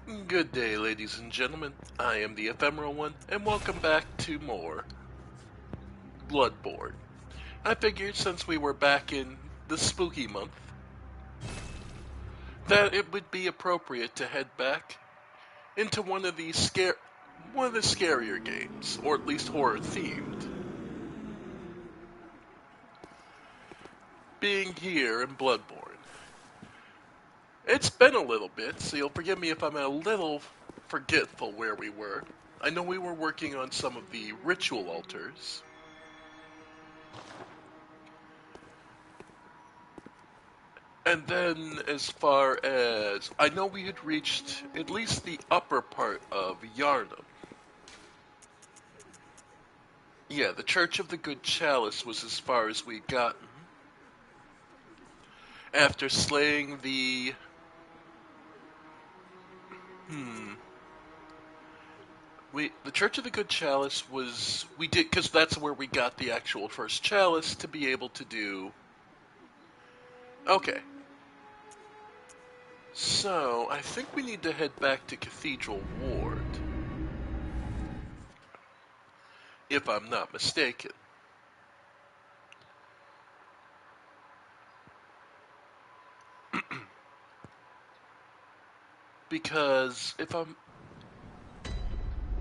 Good day, ladies and gentlemen. I am the Ephemeral One, and welcome back to more Bloodborne. I figured since we were back in the spooky month, that it would be appropriate to head back into one of the scarier games, or at least horror themed. Being here in Bloodborne. It's been a little bit, so you'll forgive me if I'm a little forgetful where we were. I know we were working on some of the ritual altars. And then, as far as I know, we had reached at least the upper part of Yarnum. Yeah, the Church of the Good Chalice was as far as we'd gotten. After slaying hmm, the Church of the Good Chalice we did, because that's where we got the actual first chalice to be able to do. Okay, so I think we need to head back to Cathedral Ward, if I'm not mistaken. Because if I'm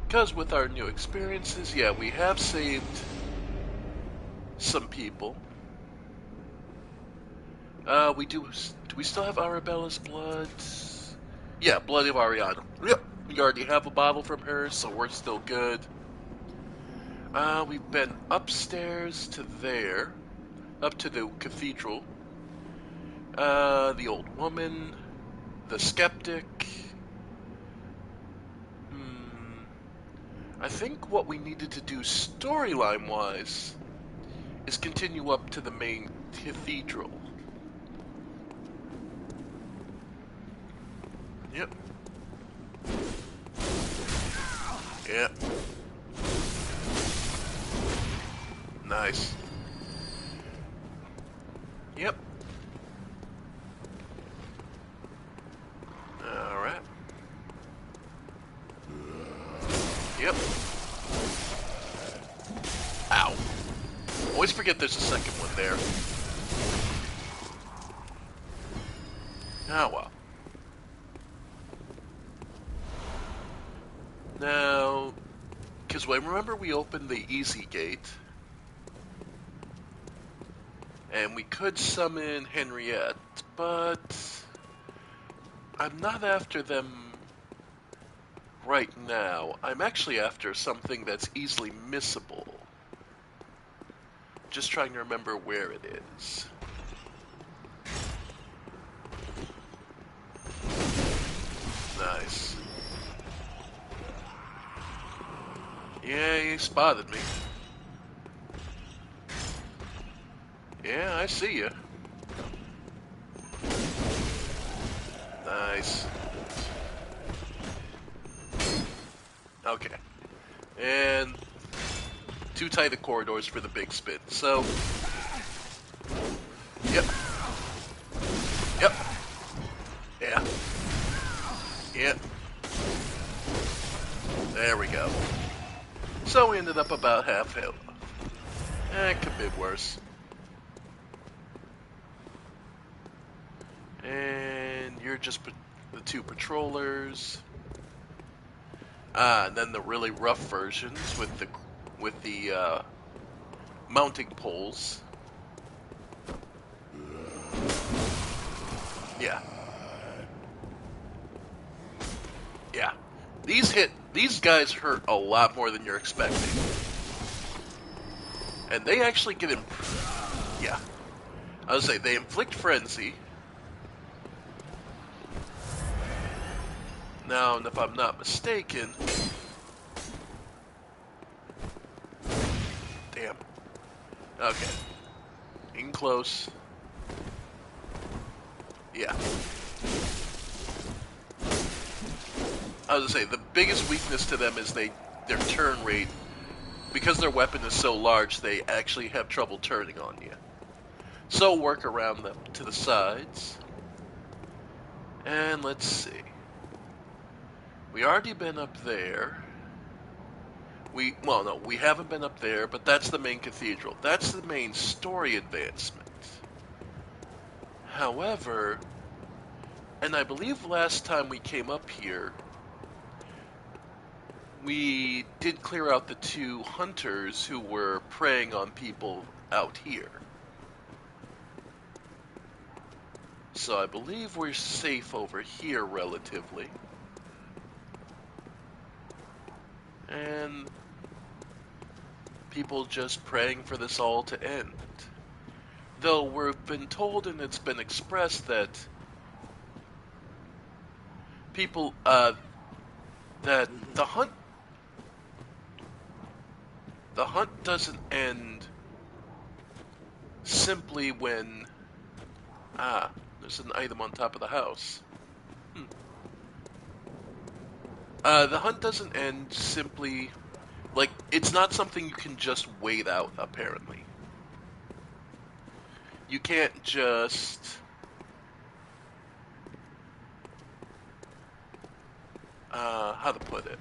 Because with our new experiences, yeah, we have saved some people. We do. Do we still have Arabella's blood? Yeah, blood of Ariana. Yep, we already have a bottle from her, so we're still good. We've been upstairs to there, up to the cathedral. The old woman, the skeptic. Hmm. I think what we needed to do storyline-wise is continue up to the main cathedral. Yep. Yep. Nice. Yep. Alright. Yep. Ow. Always forget there's a second one there. Oh well. Now, because remember we opened the easy gate, and we could summon Henriette, but I'm not after them right now. I'm actually after something that's easily missable. Just trying to remember where it is. Nice. Yeah, he spotted me. Yeah, I see you. Nice. Okay. And too tight of corridors for the big spin. So, yep. Yep. Yeah. Yep. There we go. So we ended up about half health. It could be worse. And you're just the two patrollers. And then the really rough versions with the mounting poles. Yeah. Yeah. These guys hurt a lot more than you're expecting. And they actually get yeah. I would say they inflict frenzy. Now, and if I'm not mistaken, damn. Okay. In close. Yeah. I was gonna say, the biggest weakness to them is their turn rate. Because their weapon is so large, they actually have trouble turning on you. So work around them to the sides. And let's see. We already been up there. Well, no, we haven't been up there, but that's the main cathedral. That's the main story advancement. However, and I believe last time we came up here, we did clear out the two hunters who were preying on people out here. So I believe we're safe over here relatively. And people just praying for this all to end. Though we've been told and it's been expressed that people, that the hunt doesn't end simply when, there's an item on top of the house. The hunt doesn't end simply, like, it's not something you can just wait out, apparently. You can't just... how to put it?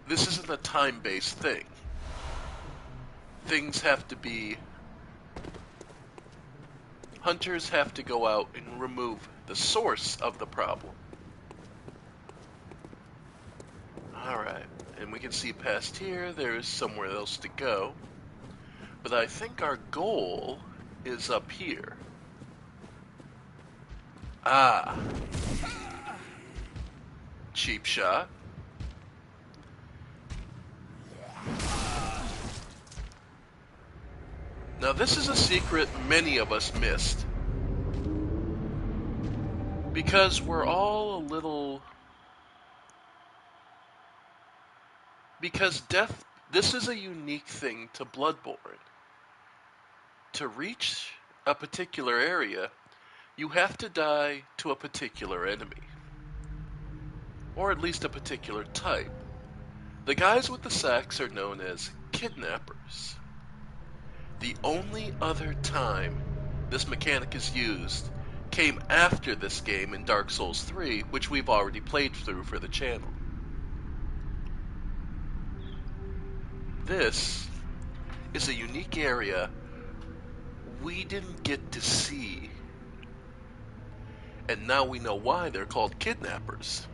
This isn't a time-based thing. Things have to be... Hunters have to go out and remove the source of the problem. Alright, and we can see past here, there's somewhere else to go. But I think our goal is up here. Cheap shot. Now this is a secret many of us missed. Because we're all a little... Because this is a unique thing to Bloodborne. To reach a particular area, you have to die to a particular enemy. Or at least a particular type. The guys with the sacks are known as kidnappers. The only other time this mechanic is used came after this game in Dark Souls 3, which we've already played through for the channel. This is a unique area we didn't get to see. And now we know why they're called kidnappers.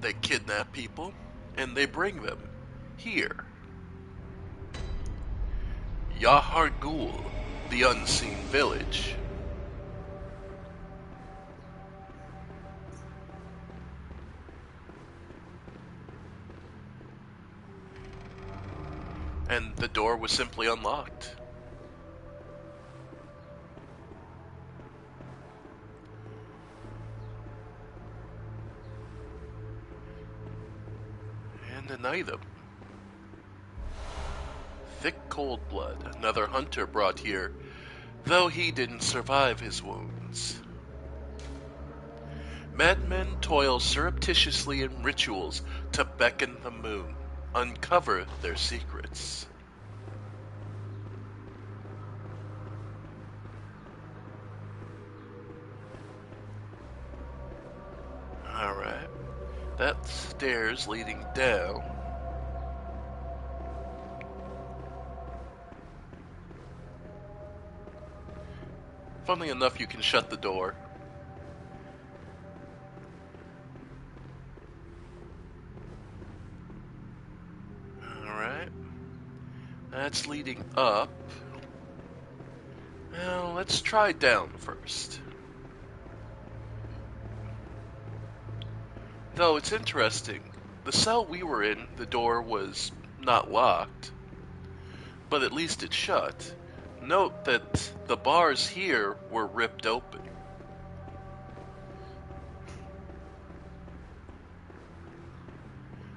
They kidnap people, and they bring them here. Yahar Ghul, the Unseen Village. And the door was simply unlocked. And an item. Thick cold blood, another hunter brought here, though he didn't survive his wounds. Madmen toil surreptitiously in rituals to beckon the moon, uncover their secrets. Alright, that stairs leading down. Funnily enough, you can shut the door. Alright. That's leading up. Now, let's try down first. Though it's interesting, the cell we were in, the door was not locked, but at least it's shut. Note that the bars here were ripped open.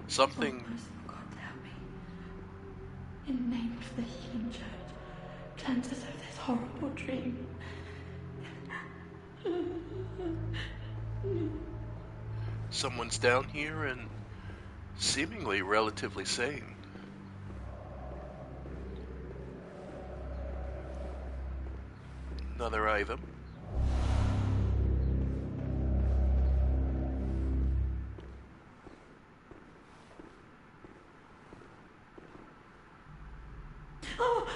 Something... Oh, merciful God, help me. In the name of the healing church, cleanse us of this horrible dream. Someone's down here and seemingly relatively sane. Another item. Oh,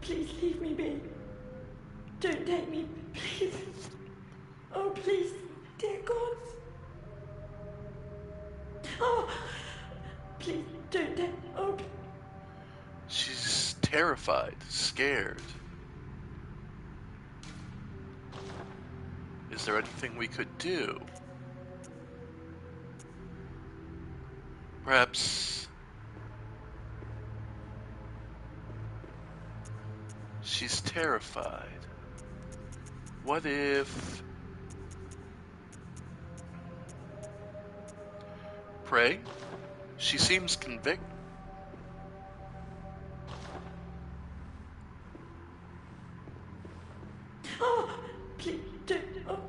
please leave me be. Don't take me, please. Oh, please, dear God. Oh, please don't take. Oh. She's terrified, scared. Is there anything we could do? Perhaps she's terrified. What if... Pray? She seems convicted. Oh, please don't. Oh.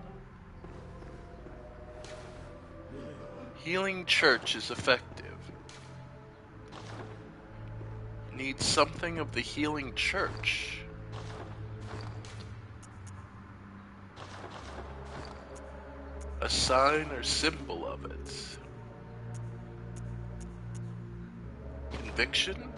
Healing Church is effective. Needs something of the Healing Church. A sign or symbol of it. Conviction?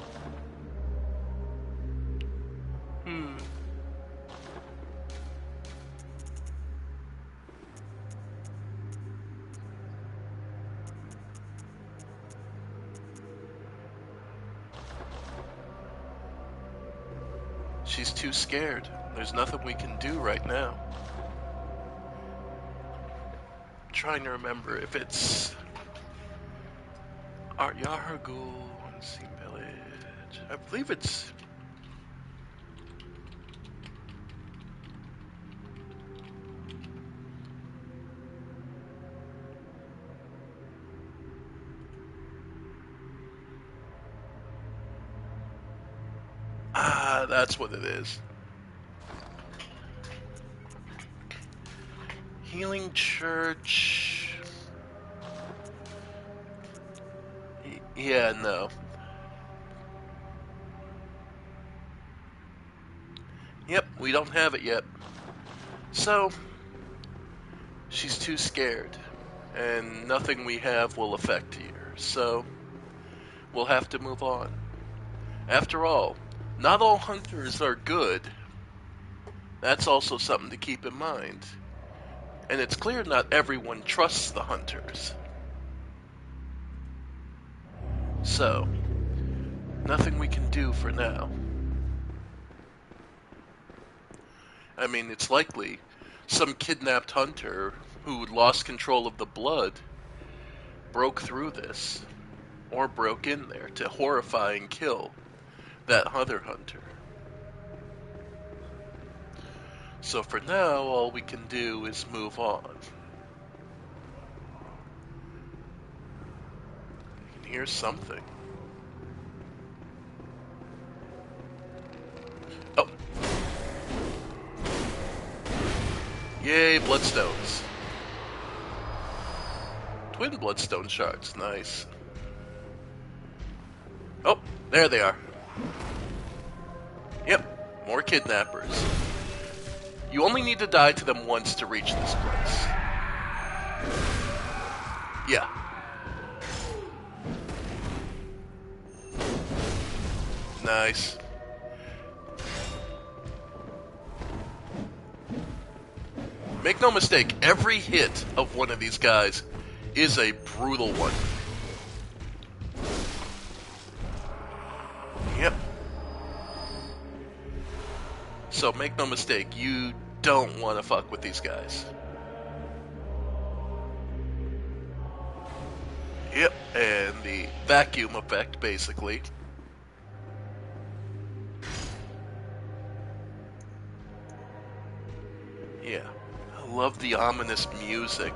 She's too scared. There's nothing we can do right now. I'm trying to remember if it's Art Yahargul, Unseen Village. I believe it's... Ah, that's what it is. Healing Church... Yeah, no. Yep, we don't have it yet. So, she's too scared, and nothing we have will affect her. So, we'll have to move on. After all, not all hunters are good. That's also something to keep in mind. And it's clear not everyone trusts the hunters. So, nothing we can do for now. I mean, it's likely some kidnapped hunter who lost control of the blood broke through this, or broke in there to horrify and kill that other hunter. So for now, all we can do is move on. I can hear something. Oh. Yay, bloodstones. Twin bloodstone shards, nice. Oh, there they are. Yep, more kidnappers. You only need to die to them once to reach this place. Yeah. Nice. Make no mistake, every hit of one of these guys is a brutal one. Yep. So make no mistake, you don't want to fuck with these guys. Yep, and the vacuum effect, basically. Yeah, I love the ominous music.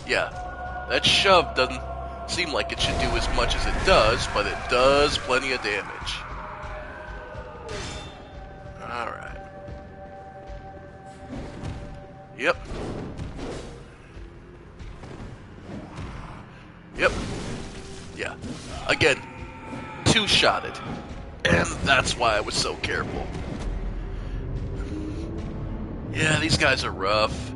Yeah, that shove doesn't seem like it should do as much as it does, but it does plenty of damage. Alright. Yep. Yep. Yeah. Again, two-shotted. And that's why I was so careful. Yeah, these guys are rough.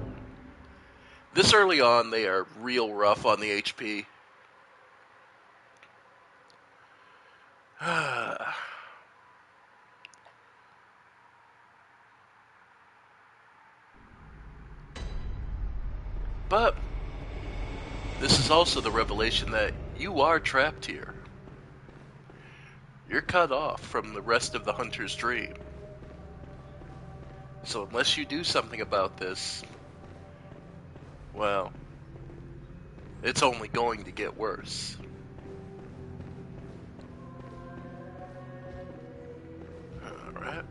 This early on, they are real rough on the HP. But this is also the revelation that you are trapped here. You're cut off from the rest of the hunter's dream. So unless you do something about this, well, it's only going to get worse. Alright.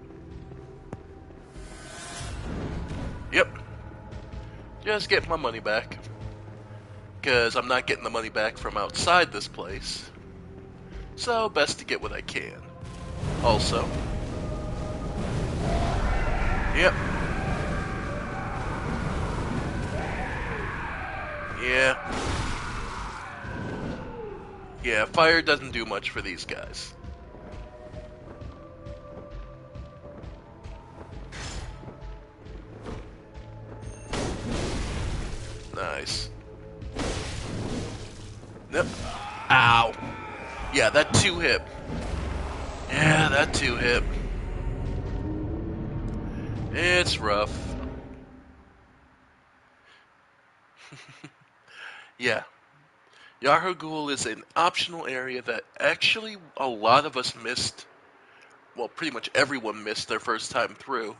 Yep. Just get my money back. Because I'm not getting the money back from outside this place. So, best to get what I can. Also. Yep. Yeah. Yeah, fire doesn't do much for these guys. Nice. Yep. Ow. Yeah, that 2-hit. Yeah, that 2-hit. It's rough. Yeah. Yahoo is an optional area that actually a lot of us missed. Well, pretty much everyone missed their first time through.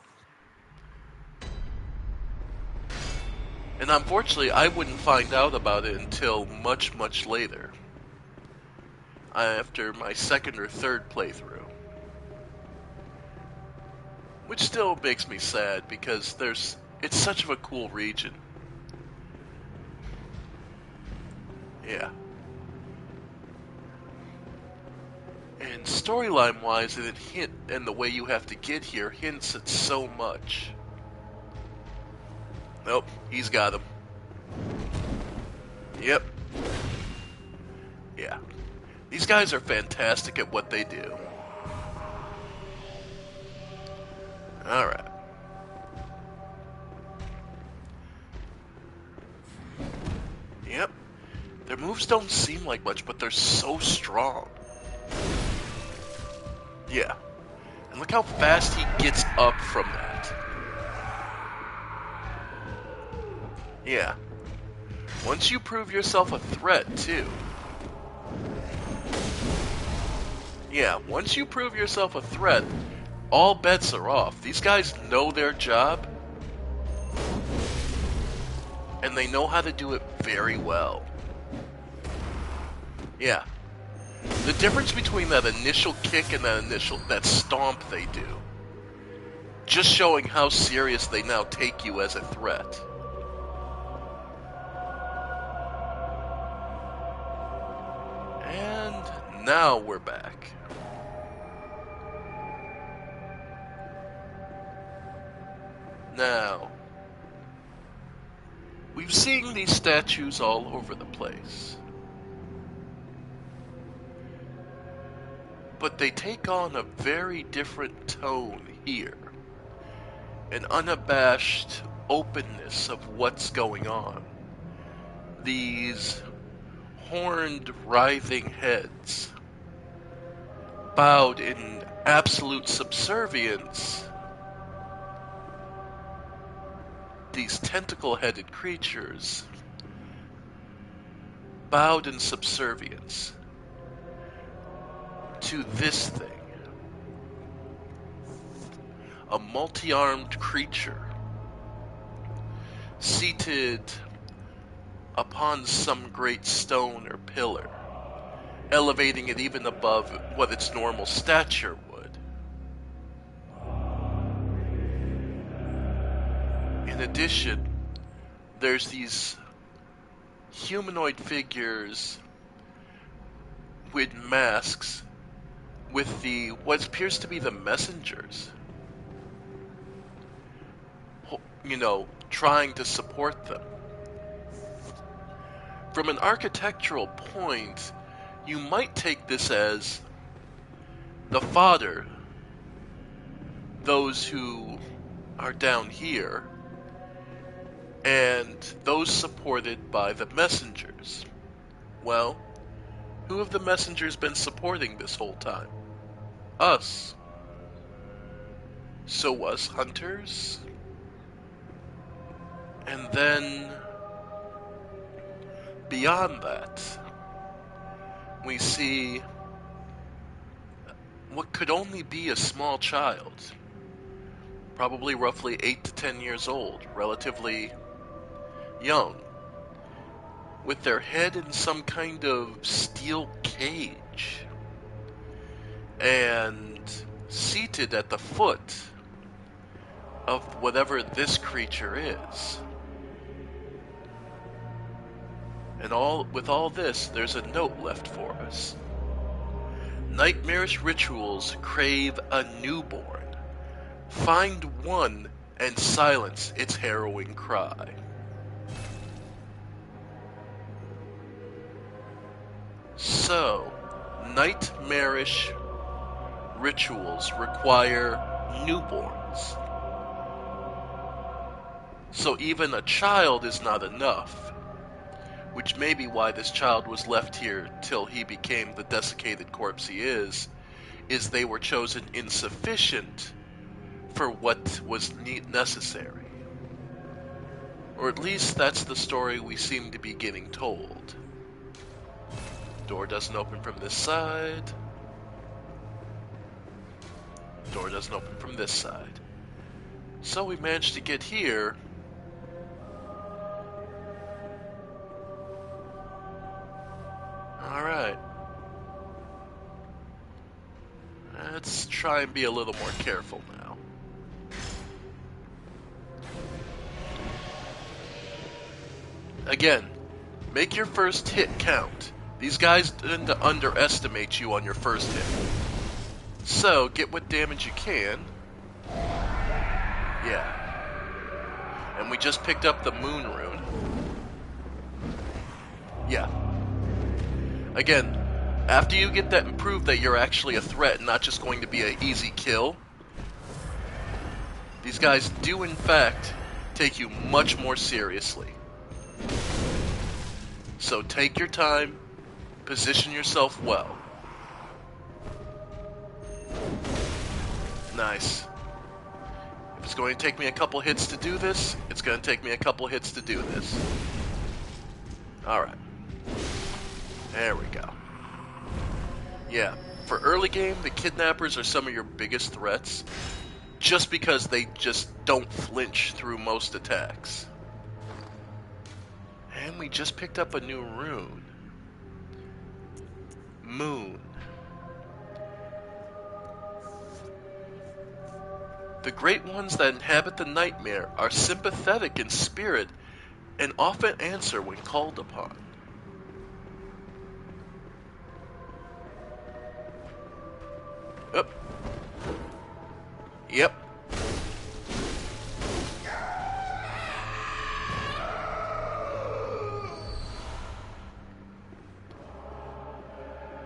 And unfortunately, I wouldn't find out about it until much, much later. After my second or third playthrough. Which still makes me sad because it's such of a cool region. Yeah. And storyline wise, and the way you have to get here hints at so much. Nope, he's got him. Yep. Yeah. These guys are fantastic at what they do. Alright. Yep. Their moves don't seem like much, but they're so strong. Yeah. And look how fast he gets up from that. Yeah. Once you prove yourself a threat, too. Yeah, once you prove yourself a threat, all bets are off. These guys know their job. And they know how to do it very well. Yeah. The difference between that initial kick and that stomp they do. Just showing how serious they now take you as a threat. And now we're back. Now, we've seen these statues all over the place. But they take on a very different tone here. An unabashed openness of what's going on. These horned, writhing heads, bowed in absolute subservience. These tentacle-headed creatures, bowed in subservience to this thing. A multi-armed creature, seated upon some great stone or pillar, elevating it even above what its normal stature would. In addition, there's these humanoid figures with masks with what appears to be the messengers, trying to support them. From an architectural point, you might take this as the fodder, those who are down here, and those supported by the messengers. Well, Who have the messengers been supporting this whole time? Us. So us hunters? And then, beyond that, we see what could only be a small child, probably roughly 8 to 10 years old, relatively young, with their head in some kind of steel cage, and seated at the foot of whatever this creature is. And with all this, there's a note left for us. Nightmarish rituals crave a newborn. Find one and silence its harrowing cry. So, nightmarish rituals require newborns. So even a child is not enough, which may be why this child was left here till he became the desiccated corpse he is they were chosen insufficient for what was necessary. Or at least that's the story we seem to be getting told. Door doesn't open from this side. Door doesn't open from this side. So we managed to get here. Alright. Let's try and be a little more careful now. Again, make your first hit count. These guys tend to underestimate you on your first hit. So, get what damage you can. Yeah. And we just picked up the moon rune. Yeah. Again, after you get that and prove that you're actually a threat and not just going to be an easy kill, these guys do in fact take you much more seriously. So take your time, position yourself well. Nice. If it's going to take me a couple hits to do this, it's going to take me a couple hits to do this. Alright. There we go. Yeah, for early game, the kidnappers are some of your biggest threats, just because they just don't flinch through most attacks. And we just picked up a new rune. Moon. The great ones that inhabit the nightmare are sympathetic in spirit and often answer when called upon. Up. Yep.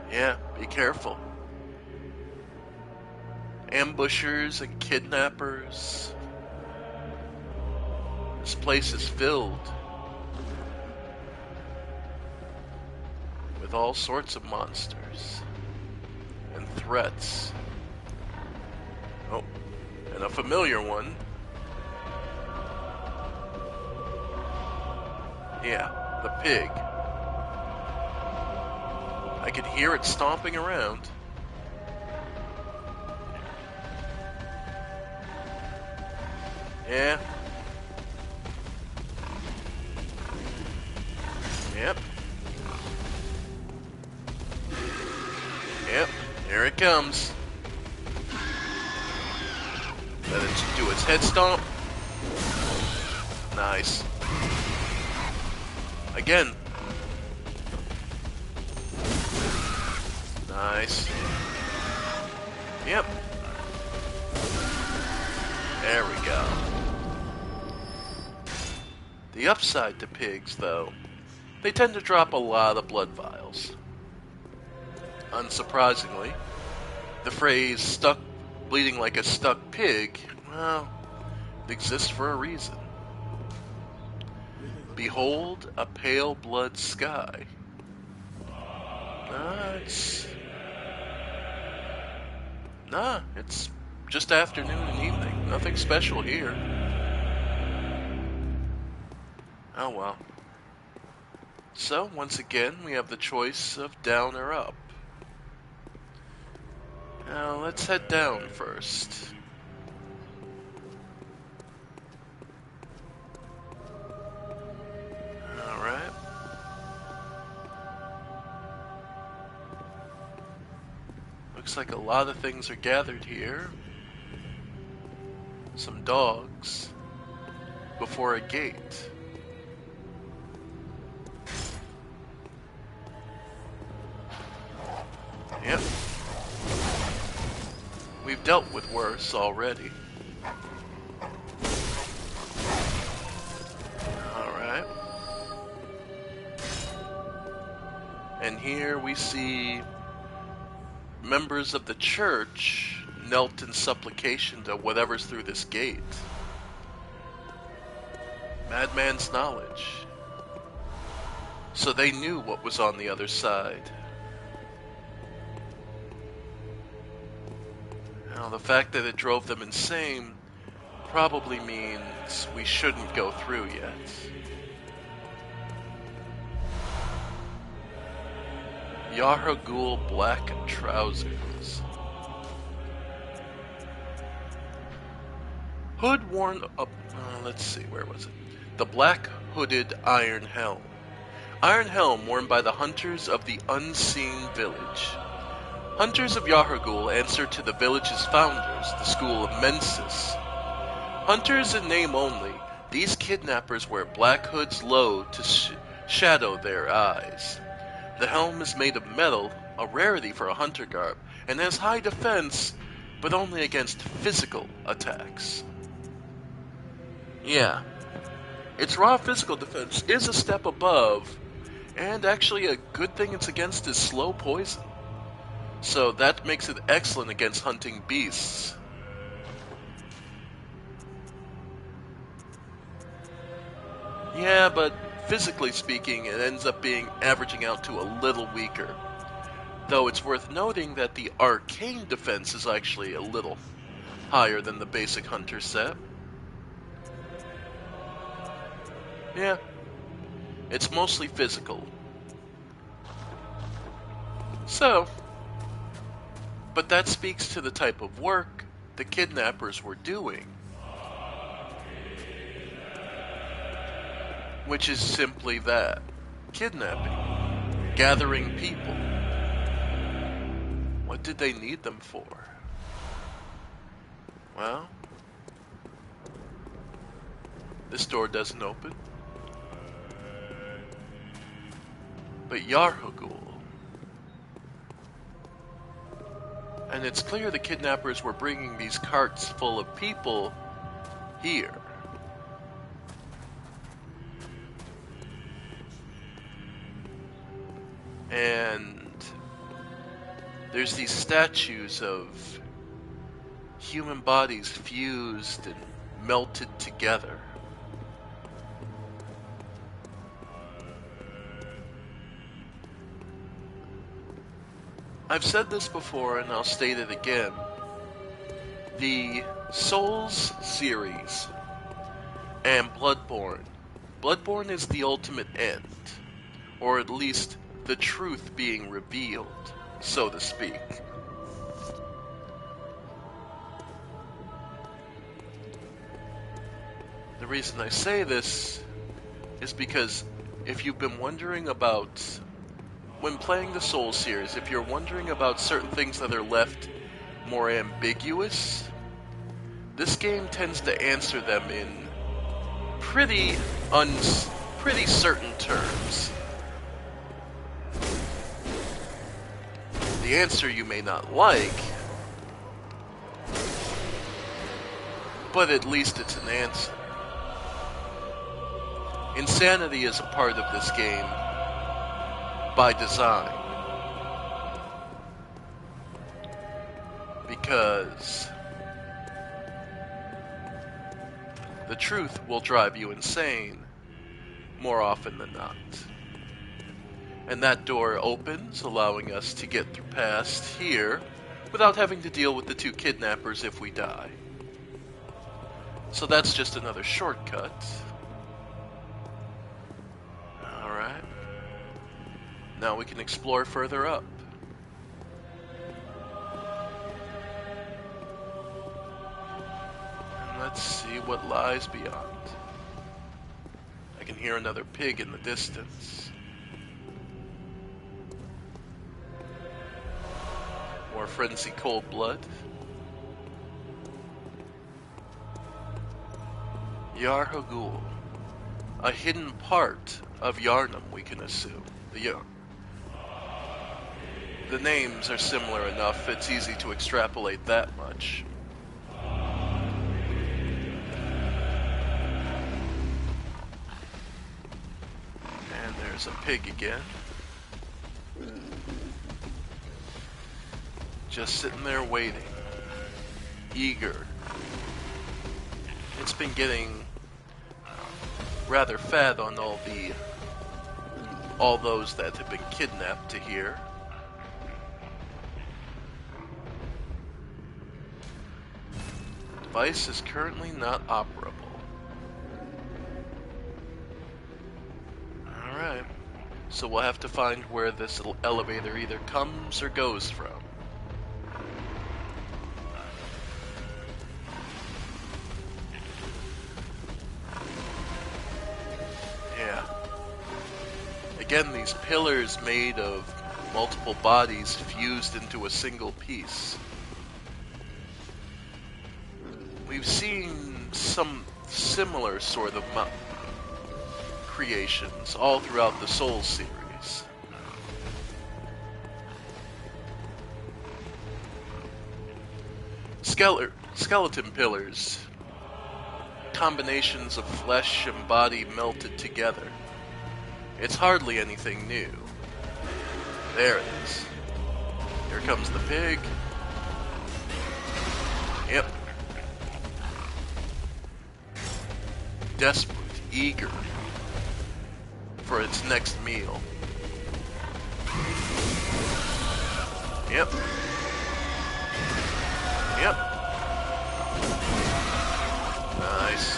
Yeah, be careful. Ambushers and kidnappers. This place is filled with all sorts of monsters and threats. Oh, and a familiar one. Yeah, the pig. I could hear it stomping around. Yeah. Yep. Yep, here it comes. Let it do its head stomp. Nice. Again. Nice. Yep. There we go. The upside to pigs, though, they tend to drop a lot of blood vials. Unsurprisingly, the phrase stuck bleeding like a stuck pig, well, it exists for a reason. Behold a pale blood sky. It's... Nah, it's just afternoon and evening. Nothing special here. Oh well. So, once again, we have the choice of down or up. Now, let's head down first. Alright. Looks like a lot of things are gathered here. Some dogs. Before a gate. Yep. We've dealt with worse already. Alright. And here we see members of the church knelt in supplication to whatever's through this gate. Madman's knowledge. So they knew what was on the other side. Now, the fact that it drove them insane probably means we shouldn't go through yet. Yarhagul black trousers. Hood worn up. Let's see, where was it? The black hooded iron helm. Iron helm worn by the hunters of the unseen village. Hunters of Yarhagul answer to the village's founders, the school of Mensis. Hunters in name only, these kidnappers wear black hoods low to shadow their eyes. The helm is made of metal, a rarity for a hunter garb, and has high defense, but only against physical attacks. Yeah, its raw physical defense is a step above, and actually a good thing it's against is slow poison. So that makes it excellent against hunting beasts. Yeah, but physically speaking, it ends up being averaging out to a little weaker. Though it's worth noting that the arcane defense is actually a little higher than the basic hunter set. Yeah, it's mostly physical. So, but that speaks to the type of work the kidnappers were doing. Which is simply that. Kidnapping. Gathering people. What did they need them for? Well, this door doesn't open. But Yarhagul. And it's clear the kidnappers were bringing these carts full of people here. And there's these statues of human bodies fused and melted together. I've said this before and I'll state it again. The Souls series and Bloodborne. Bloodborne is the ultimate end, or at least the truth being revealed, so to speak. The reason I say this is because if you've been wondering about, when playing the Souls series, if you're wondering about certain things that are left more ambiguous, this game tends to answer them in pretty certain terms. The answer you may not like, but at least it's an answer. Insanity is a part of this game by design. Because the truth will drive you insane more often than not. And that door opens, allowing us to get past here without having to deal with the two kidnappers if we die. So that's just another shortcut. Alright. Now we can explore further up. And let's see what lies beyond. I can hear another pig in the distance. More frenzy cold blood. Yarhagul. A hidden part of Yarnum, we can assume. The names are similar enough, it's easy to extrapolate that much. And there's a pig again. Just sitting there waiting. Eager. It's been getting rather fed on all those that have been kidnapped to here. Device is currently not operable. Alright. So we'll have to find where this elevator either comes or goes from. Yeah. Again, these pillars made of multiple bodies fused into a single piece. We've seen some similar sort of creations all throughout the Souls series. Skeleton pillars. Combinations of flesh and body melted together. It's hardly anything new. There it is. Here comes the pig. Yep. Desperate, eager for its next meal. Yep. Yep. Nice.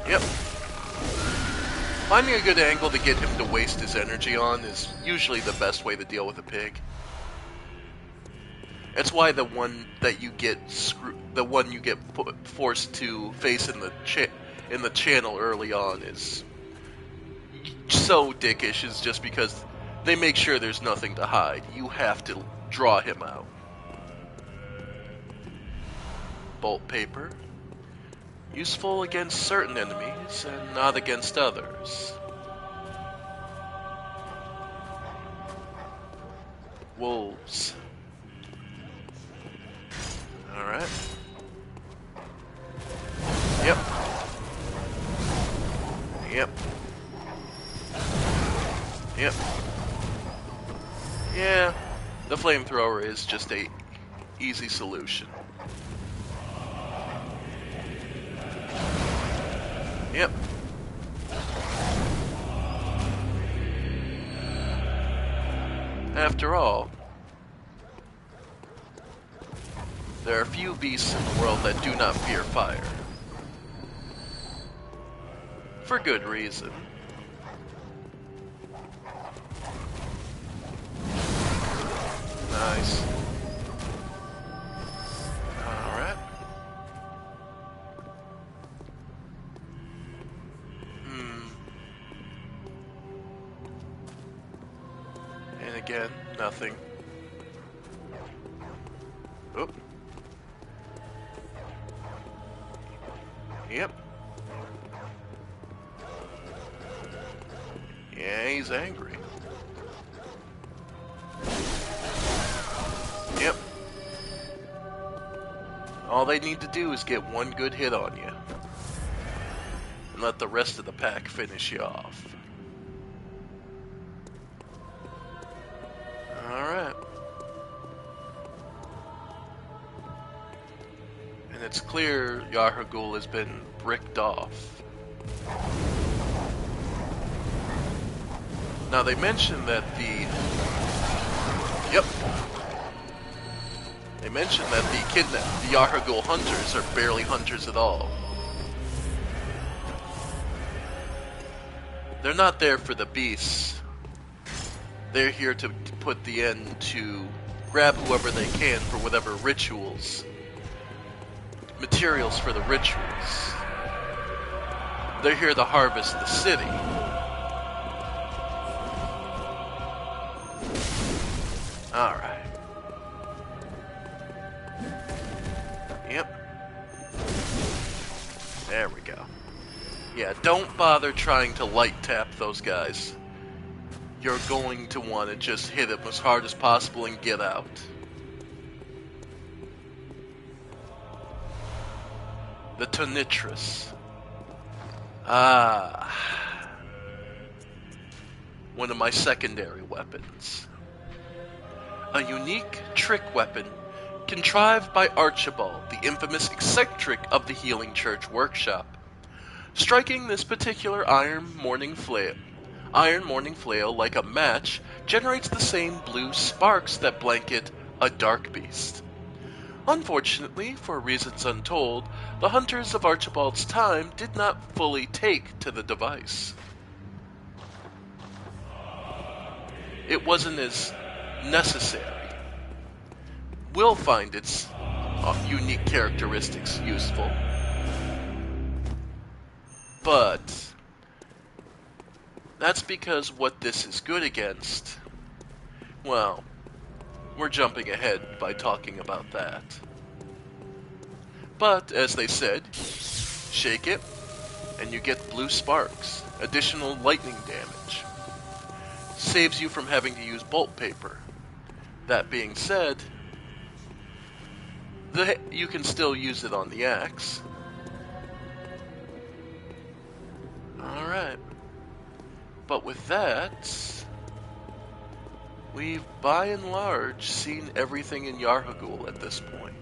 Yep. Finding a good angle to get him to waste his energy on is usually the best way to deal with a pig. It's why the one that you get forced to face in the channel early on is so dickish, is just because they make sure there's nothing to hide. You have to draw him out. Bolt paper. Useful against certain enemies and not against others. Wolves. Alright. Yep. Yep. Yep. Yeah, the flamethrower is just a easy solution. Yep. After all, there are few beasts in the world that do not fear fire. For good reason. Nice. Alright. And again, nothing. Oop. Yep. Yeah, he's angry. Yep. All they need to do is get one good hit on you. And let the rest of the pack finish you off. Alright. And it's clear Yarhagul has been bricked off. Now they mentioned that Yep. They mentioned that the Yarhagul hunters are barely hunters at all. They're not there for the beasts. They're here to put the end to grab whoever they can for whatever rituals. Materials for the rituals. They're here to harvest the city. Alright. Yep. There we go. Yeah, don't bother trying to light tap those guys. You're going to want to just hit them as hard as possible and get out. The Tonitrus. Ah. One of my secondary weapons. A unique trick weapon contrived by Archibald, the infamous eccentric of the Healing Church workshop. Striking this particular iron morning flail like a match generates the same blue sparks that blanket a dark beast. Unfortunately, for reasons untold, the hunters of Archibald's time did not fully take to the device. It wasn't as necessary. Will find its unique characteristics useful, but that's because what this is good against, well, we're jumping ahead by talking about that. But, as they said, shake it, and you get blue sparks, additional lightning damage. Saves you from having to use bolt paper. That being said, you can still use it on the axe. Alright. But with that, we've by and large seen everything in Yarhagul at this point.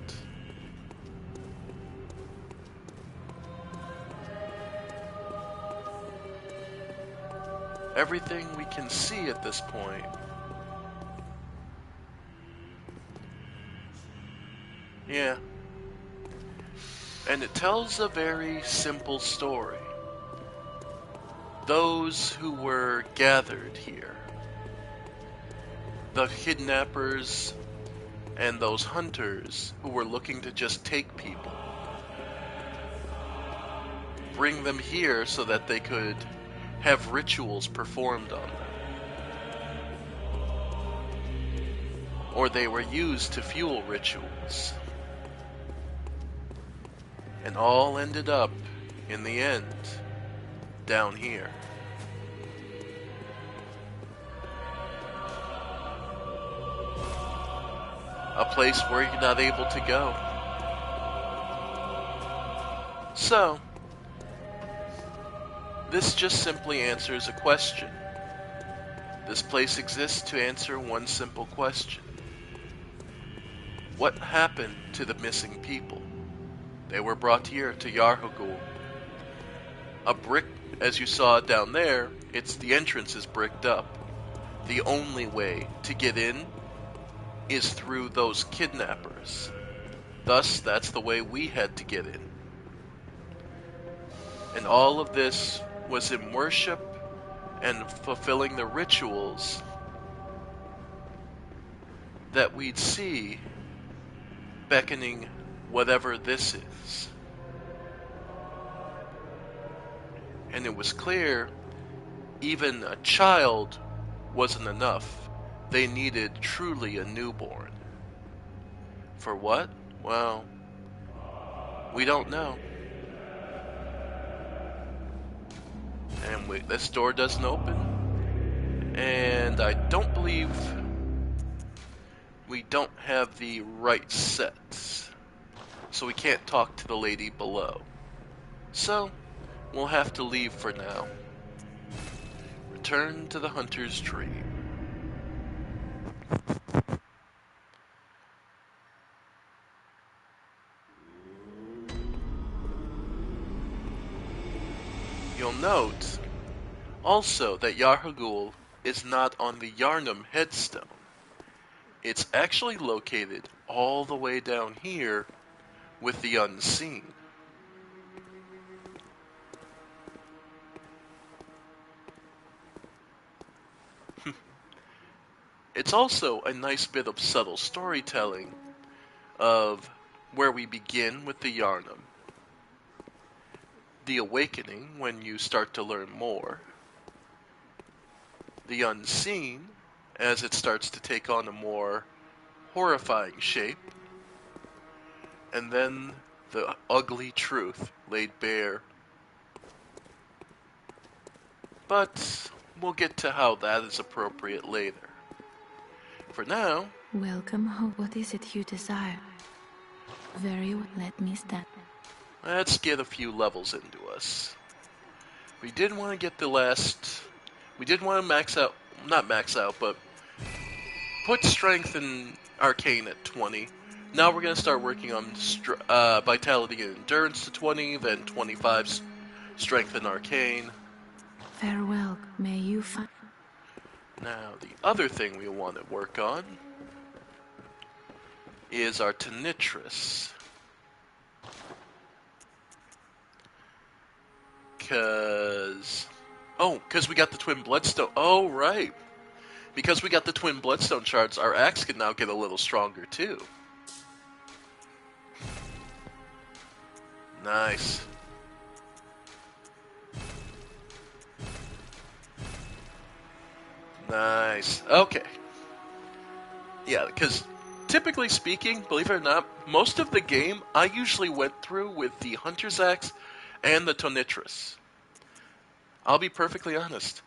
Everything we can see at this point. Yeah. And it tells a very simple story. Those who were gathered here, the kidnappers and those hunters who were looking to just take people, bring them here so that they could have rituals performed on them. Or they were used to fuel rituals. And all ended up, in the end, down here. A place where you're not able to go. So, this just simply answers a question. This place exists to answer one simple question. What happened to the missing people? They were brought here to Yarhagul. A brick, as you saw down there, the entrance is bricked up. The only way to get in is through those kidnappers. Thus, that's the way we had to get in. And all of this was in worship and fulfilling the rituals that we'd see beckoning whatever this is. And it was clear even a child wasn't enough. They needed truly a newborn. For what? Well, we don't know. And this door doesn't open. And I don't believe we don't have the right sets. So we can't talk to the lady below. So, we'll have to leave for now. Return to the hunter's dream. You'll note also that Yarhagul is not on the Yarnum headstone. It's actually located all the way down here with the unseen. It's also a nice bit of subtle storytelling of where we begin with the Yarnum, the awakening when you start to learn more, the unseen as it starts to take on a more horrifying shape, and then the ugly truth laid bare. But we'll get to how that is appropriate later. For now, Welcome home. What is it you desire? Very well, let me stand. let's get a few levels into us. We did want to get the last... We did want to max out... Not max out, but put strength and arcane at 20. Now we're going to start working on vitality and endurance to 20, then 25 strength and arcane. Farewell, may you find... Now, the other thing we want to work on is our Tonitrus. Because we got the Twin Bloodstone. Oh, right. Because we got the Twin Bloodstone shards, our axe can now get a little stronger, too. Nice. Nice. Okay. Yeah, because typically speaking, believe it or not, most of the game I usually went through with the Hunter's Axe and the Tonitrus. I'll be perfectly honest.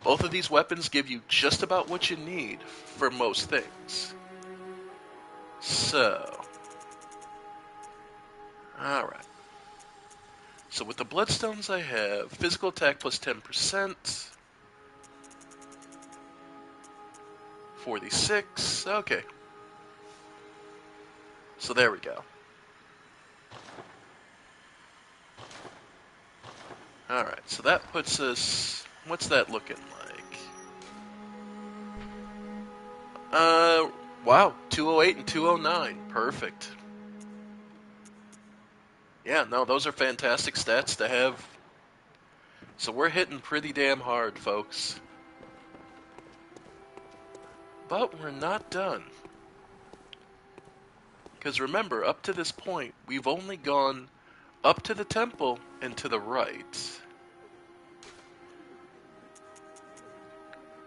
Both of these weapons give you just about what you need for most things. So. Alright. So with the Bloodstones I have, physical attack plus 10%. 46. Okay. So there we go. Alright, so that puts us... What's that looking like? Wow. 208 and 209. Perfect. Yeah, no, those are fantastic stats to have. So we're hitting pretty damn hard, folks. But we're not done. Because remember, up to this point, we've only gone up to the temple and to the right.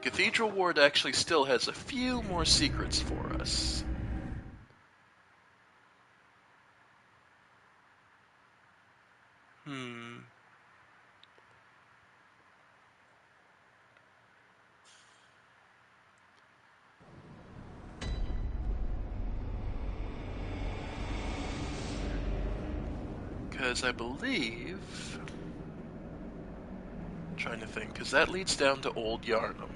Cathedral Ward actually still has a few more secrets for us. Because I believe... I'm trying to think, because that leads down to Old Yarnum.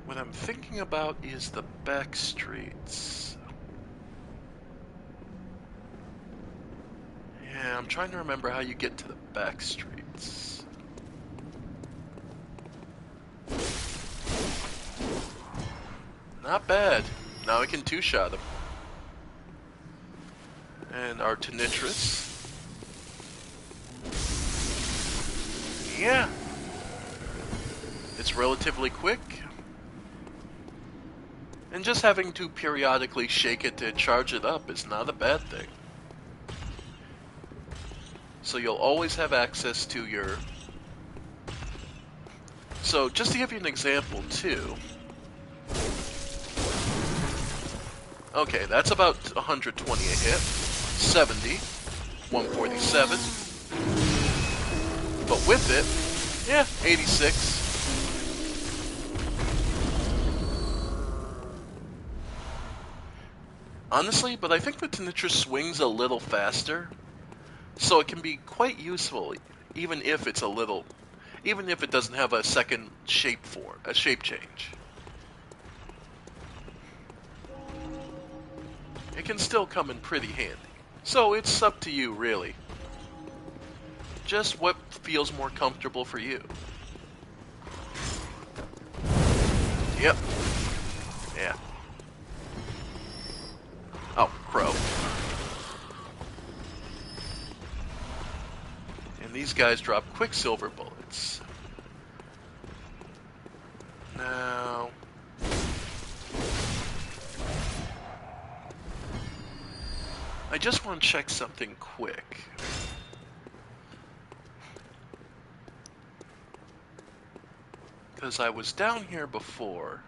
What I'm thinking about is the back streets. Yeah, I'm trying to remember how you get to the back streets. Not bad. Now I can two-shot him. And our Tonitrus. Yeah. It's relatively quick. And just having to periodically shake it to charge it up is not a bad thing. So you'll always have access to your... So just to give you an example too. Okay, that's about 120 a hit. 70. 147. But with it, yeah, 86. Honestly, but I think the Tonitrus swings a little faster, so it can be quite useful, even if it's a little, even if it doesn't have a second shape change. It can still come in pretty handy. So it's up to you, really. Just what feels more comfortable for you. Yep. Yeah. Oh, crow. And these guys drop quicksilver bullets. Now... I just want to check something quick. Because I was down here before.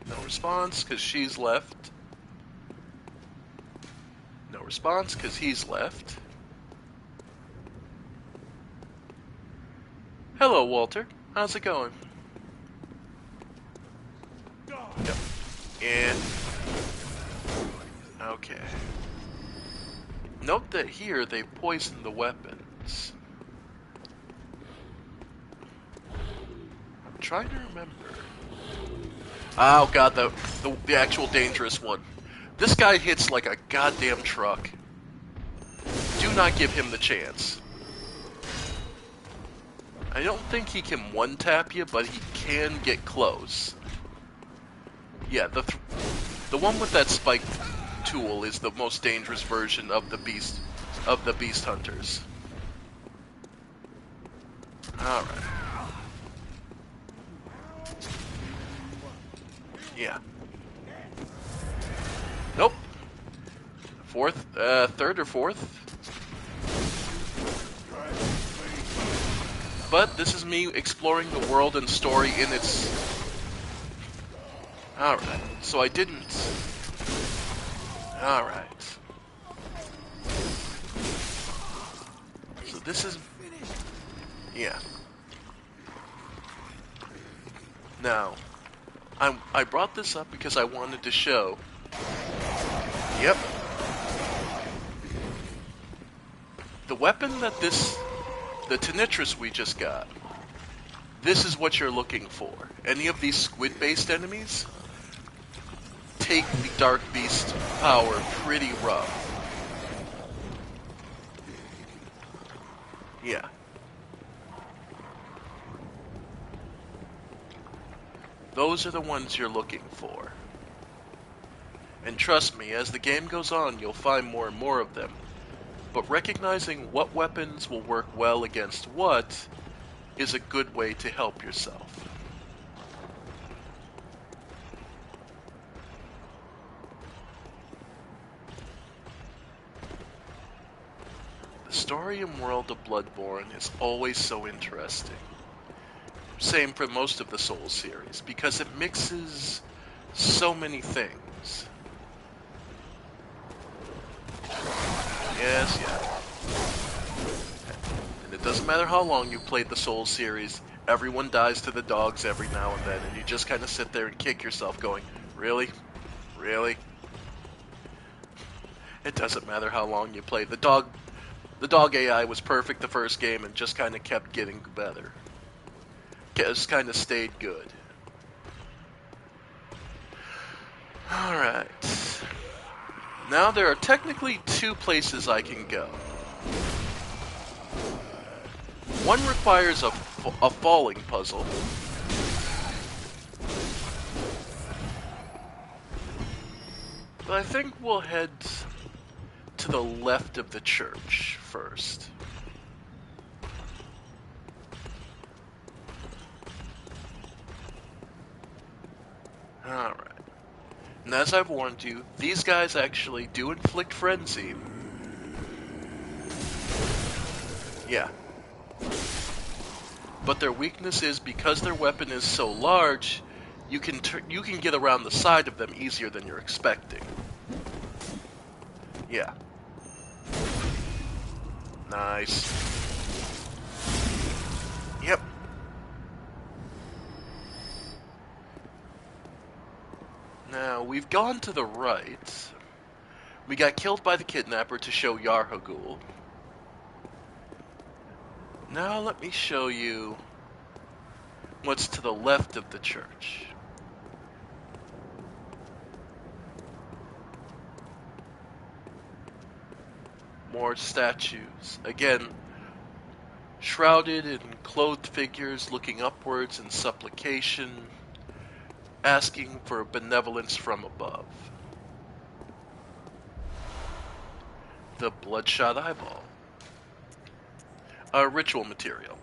No response, because she's left. No response, because he's left. Hello, Walter. How's it going? Yep. And... okay. Note that here they poison the weapons. I'm trying to remember. Oh god, the actual dangerous one. This guy hits like a goddamn truck. Do not give him the chance. I don't think he can one-tap you, but he can get close. Yeah, the one with that spiked tool is the most dangerous version of the beast hunters. All right. Yeah. Nope. Third or fourth. But this is me exploring the world and story in its... Alright, so I didn't... Alright. So this is... yeah. Now, I brought this up because I wanted to show... Yep. The weapon that the Tinitrus we just got, this is what you're looking for. Any of these squid-based enemies take the Dark Beast power pretty rough. Yeah. Those are the ones you're looking for. And trust me, as the game goes on, you'll find more and more of them. But recognizing what weapons will work well against what is a good way to help yourself. The story and world of Bloodborne is always so interesting. Same for most of the Souls series, because it mixes so many things. Yes, yeah. And it doesn't matter how long you've played the Souls series, everyone dies to the dogs every now and then, and you just kind of sit there and kick yourself going, really? Really? It doesn't matter how long you played. The dog AI was perfect the first game and just kind of kept getting better. Just kind of stayed good. Alright. Now there are technically two places I can go. One requires a falling puzzle. But I think we'll head to the left of the church first. Alright. And as I've warned you, these guys actually do inflict frenzy. Yeah. But their weakness is because their weapon is so large, you can get around the side of them easier than you're expecting. Yeah. Nice. Yep. Now, we've gone to the right. We got killed by the kidnapper to show Yarhagul. Now let me show you what's to the left of the church. more statues. Again, shrouded in clothed figures looking upwards in supplication, asking for benevolence from above. The bloodshot eyeball. A ritual material.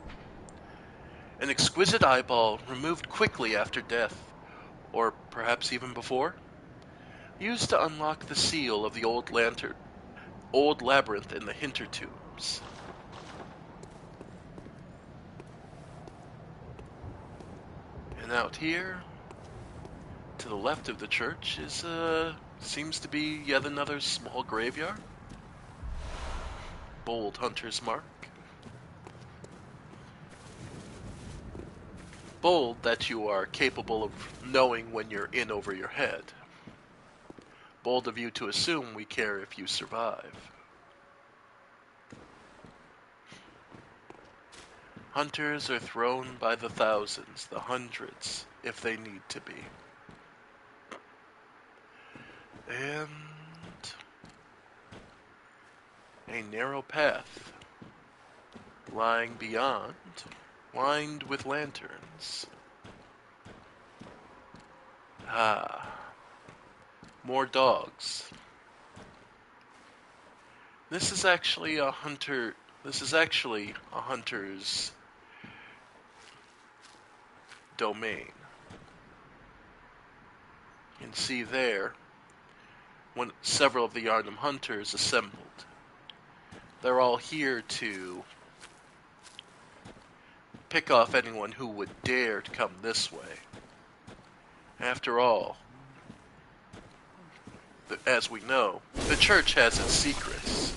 An exquisite eyeball removed quickly after death, or perhaps even before, used to unlock the seal of the old labyrinth in the Hintertombs. And out here, to the left of the church, seems to be yet another small graveyard. Bold hunter's mark. Bold that you are capable of knowing when you're in over your head. Bold of you to assume we care if you survive. Hunters are thrown by the thousands, the hundreds, if they need to be. And a narrow path lying beyond, lined with lanterns. Ah, more dogs. This is actually a hunter's domain. You can see there when several of the Yharnam hunters assembled. They're all here to pick off anyone who would dare to come this way. After all, as we know, the church has its secrets.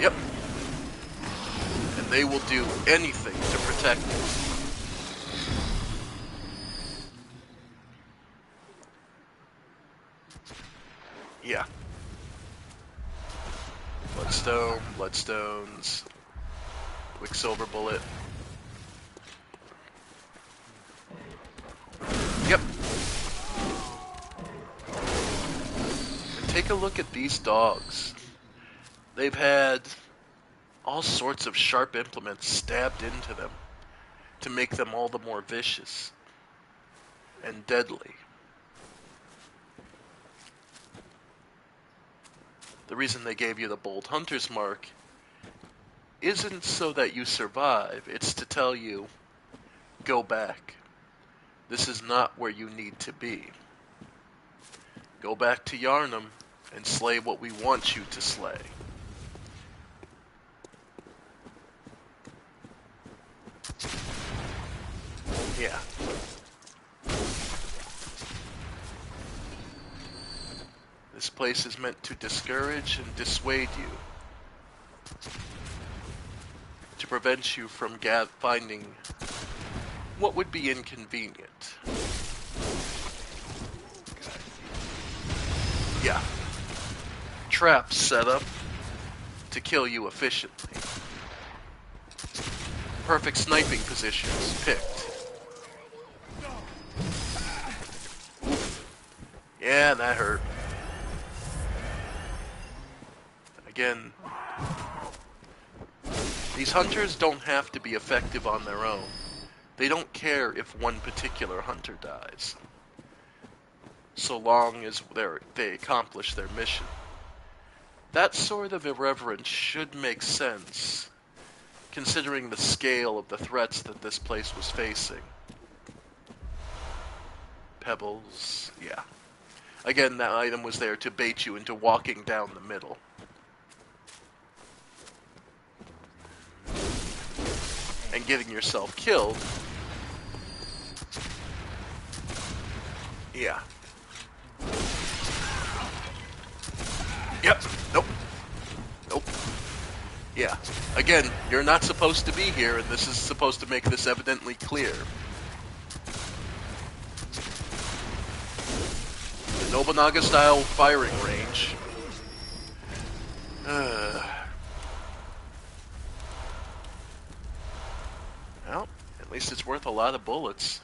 Yep. And they will do anything to protect it. Yeah. Bloodstones, Quicksilver bullet. Yep. And take a look at these dogs. They've had all sorts of sharp implements stabbed into them to make them all the more vicious and deadly. The reason they gave you the Bold Hunter's mark isn't so that you survive, it's to tell you, go back. This is not where you need to be. Go back to Yharnam and slay what we want you to slay. Yeah. This place is meant to discourage and dissuade you. To prevent you from finding what would be inconvenient. Yeah. Traps set up to kill you efficiently. Perfect sniping positions picked. Oof. Yeah, that hurt. Again, these hunters don't have to be effective on their own. They don't care if one particular hunter dies, so long as they accomplish their mission. That sort of irreverence should make sense, considering the scale of the threats that this place was facing. Pebbles, yeah. Again, that item was there to bait you into walking down the middle. And getting yourself killed. Yeah. Yep. Nope. Nope. Yeah. Again, you're not supposed to be here, and this is supposed to make this evidently clear. The Nobunaga-style firing range. Well, at least it's worth a lot of bullets.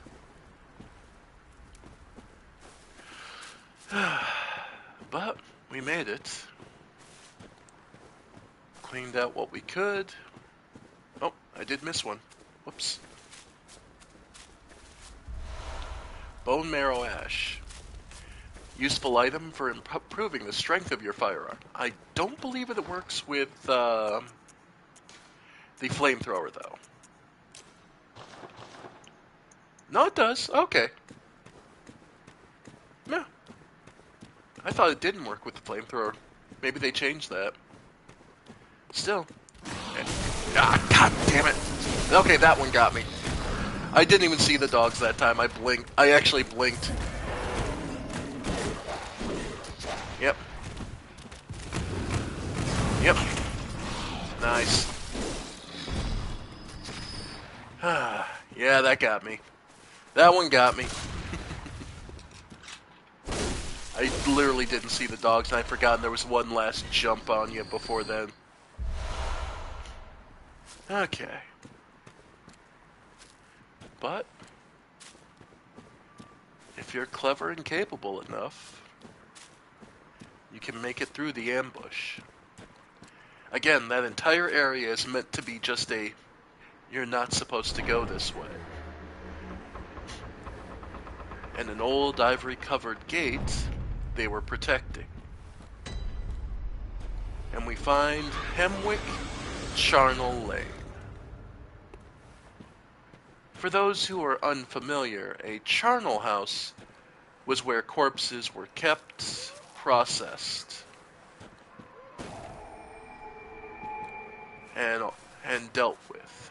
But we made it. Cleaned out what we could. Oh, I did miss one. Whoops. Bone marrow ash. Useful item for improving the strength of your firearm. I don't believe it works with the flamethrower, though. No, it does. Okay. Yeah. I thought it didn't work with the flamethrower. Maybe they changed that. Still. Ah, god damn it. Okay, that one got me. I didn't even see the dogs that time. I blinked. I actually blinked. Yep. Yep. Nice. Yeah, that got me. That one got me. I literally didn't see the dogs, and I forgot there was one last jump on you before then. Okay. But if you're clever and capable enough, you can make it through the ambush. Again, that entire area is meant to be just a, you're not supposed to go this way. And an old ivory-covered gate they were protecting. And we find Hemwick Charnel Lane. For those who are unfamiliar, a charnel house was where corpses were kept, processed, and dealt with.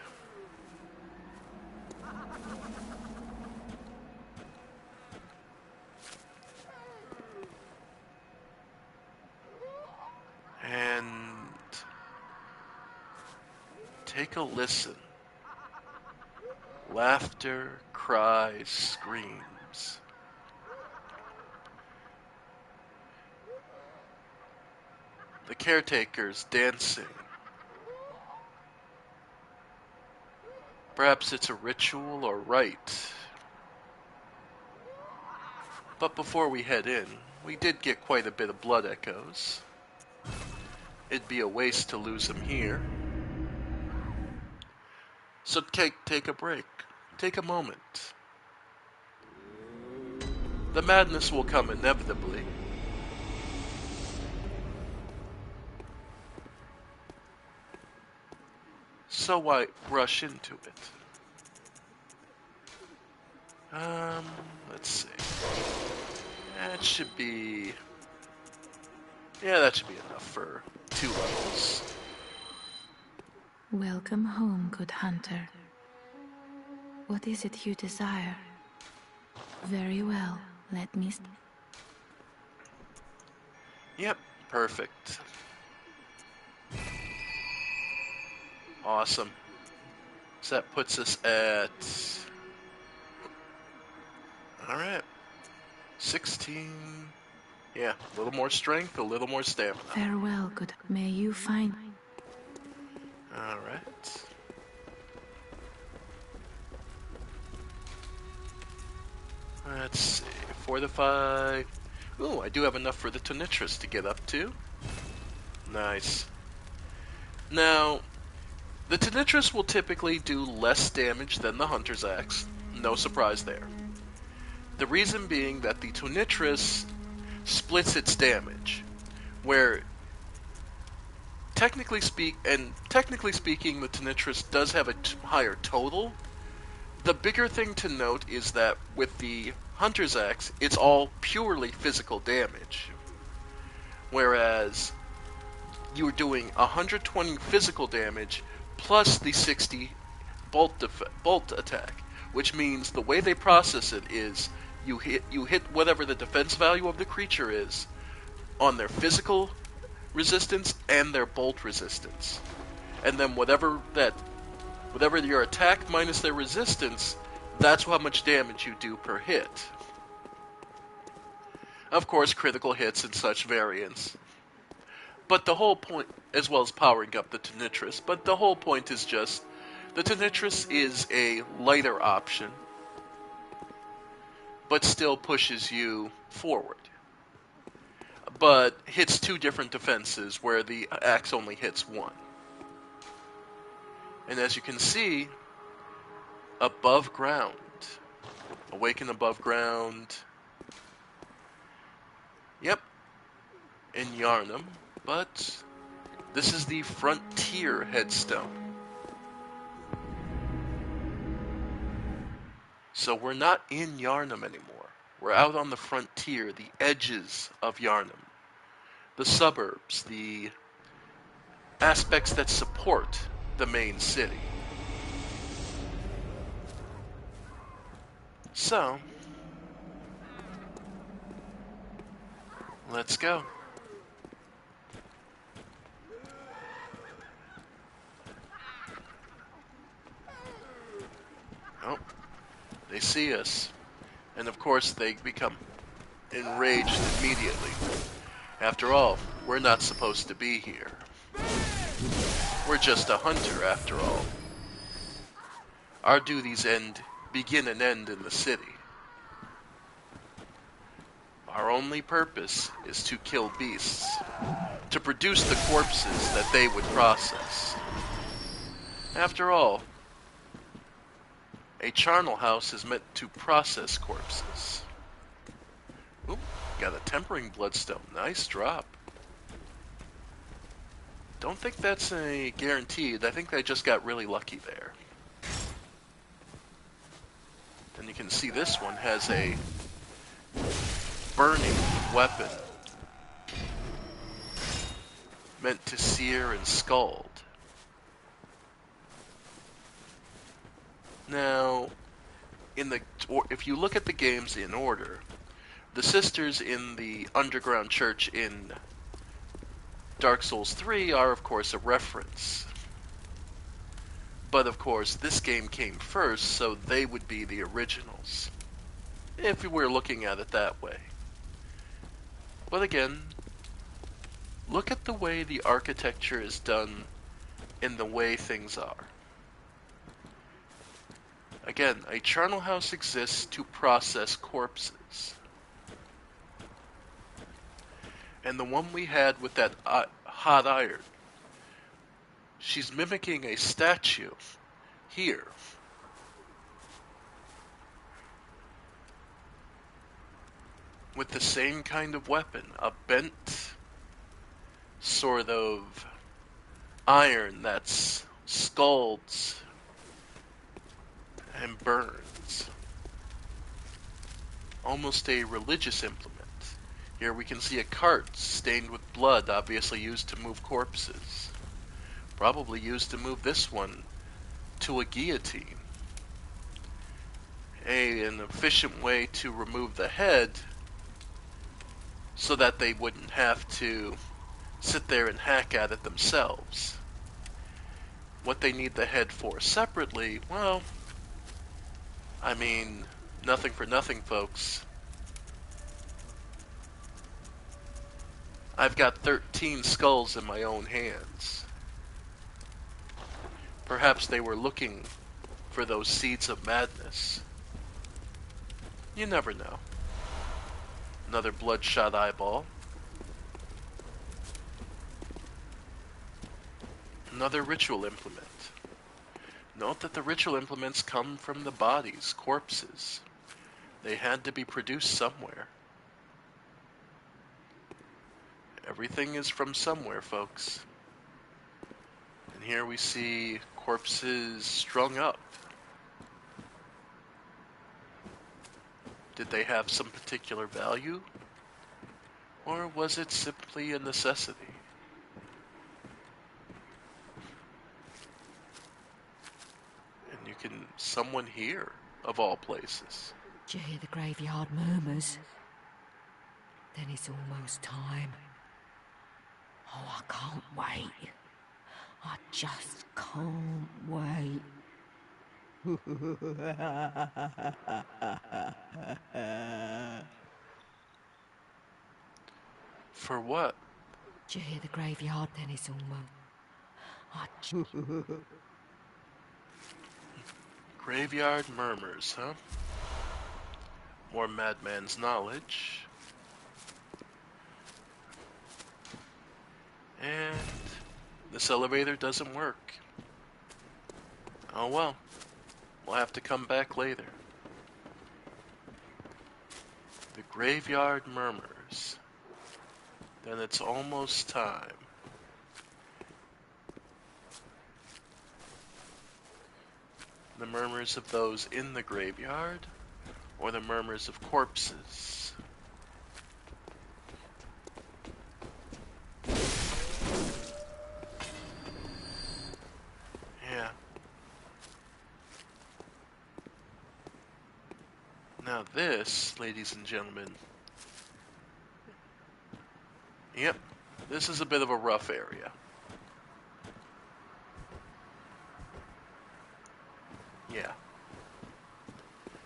And take a listen. Laughter, cries, screams. The caretakers dancing. Perhaps it's a ritual or rite. But before we head in, we did get quite a bit of blood echoes. It'd be a waste to lose them here. So take a break. Take a moment. The madness will come inevitably. So why rush into it? Let's see. That should be... Yeah, that should be enough for 2 levels. Welcome home, good hunter. What is it you desire? Very well, let me... Yep, perfect. Awesome. So that puts us at... Alright. 16... Yeah, a little more strength, a little more stamina. Farewell, good... May you find... Alright. Let's see. Fortify... Ooh, I do have enough for the Tonitrus to get up to. Nice. Now, the Tonitrus will typically do less damage than the Hunter's Axe. No surprise there. The reason being that the Tonitrus splits its damage, where technically speaking, the Tonitrus does have a higher total. The bigger thing to note is that with the Hunter's Axe, it's all purely physical damage, whereas you're doing 120 physical damage plus the 60 bolt attack, which means the way they process it is you hit whatever the defense value of the creature is on their physical resistance and their bolt resistance, and then whatever your attack minus their resistance, that's how much damage you do per hit. Of course, critical hits and such variants. But the whole point, as well as powering up the Tonitrus, but the whole point is just, the Tonitrus is a lighter option, but still pushes you forward. But hits 2 different defenses, where the axe only hits 1. And as you can see, above ground, awaken above ground, yep, in Yarnum, but this is the Frontier headstone. So we're not in Yarnum anymore. We're out on the frontier, the edges of Yarnum, the suburbs, the aspects that support the main city. So, let's go. Oh, they see us. And of course, they become enraged immediately. After all, we're not supposed to be here. We're just a hunter, after all. Our duties begin and end in the city. Our only purpose is to kill beasts, to produce the corpses that they would process. After all, a charnel house is meant to process corpses. Oop, got a tempering bloodstone. Nice drop. Don't think that's a guaranteed. I think they just got really lucky there. And you can see this one has a burning weapon meant to sear and scald. Now, if you look at the games in order, the sisters in the underground church in Dark Souls 3 are, of course, a reference. But, of course, this game came first, so they would be the originals, if we were looking at it that way. But again, look at the way the architecture is done and the way things are. Again, a charnel house exists to process corpses. And the one we had with that hot iron, she's mimicking a statue here. With the same kind of weapon, a bent sort of iron that scalds and burns. Almost a religious implement. Here we can see a cart stained with blood, obviously used to move corpses. Probably used to move this one to a guillotine. An efficient way to remove the head so that they wouldn't have to sit there and hack at it themselves. What they need the head for separately, well, I mean, nothing for nothing, folks. I've got 13 skulls in my own hands. Perhaps they were looking for those seeds of madness. You never know. Another bloodshot eyeball. Another ritual implement. Note that the ritual implements come from the bodies, corpses. They had to be produced somewhere. Everything is from somewhere, folks. And here we see corpses strung up. Did they have some particular value? Or was it simply a necessity? And you can, someone here, of all places. Do you hear the graveyard murmurs? Then it's almost time. Oh, I can't wait. I just can't wait. For what? Do you hear the graveyard? Then it's almost... Graveyard murmurs, huh? More madman's knowledge. And this elevator doesn't work. Oh well. We'll have to come back later. The graveyard murmurs. Then it's almost time. The murmurs of those in the graveyard, or the murmurs of corpses. Yeah. Now this, ladies and gentlemen, yep, this is a bit of a rough area. Yeah.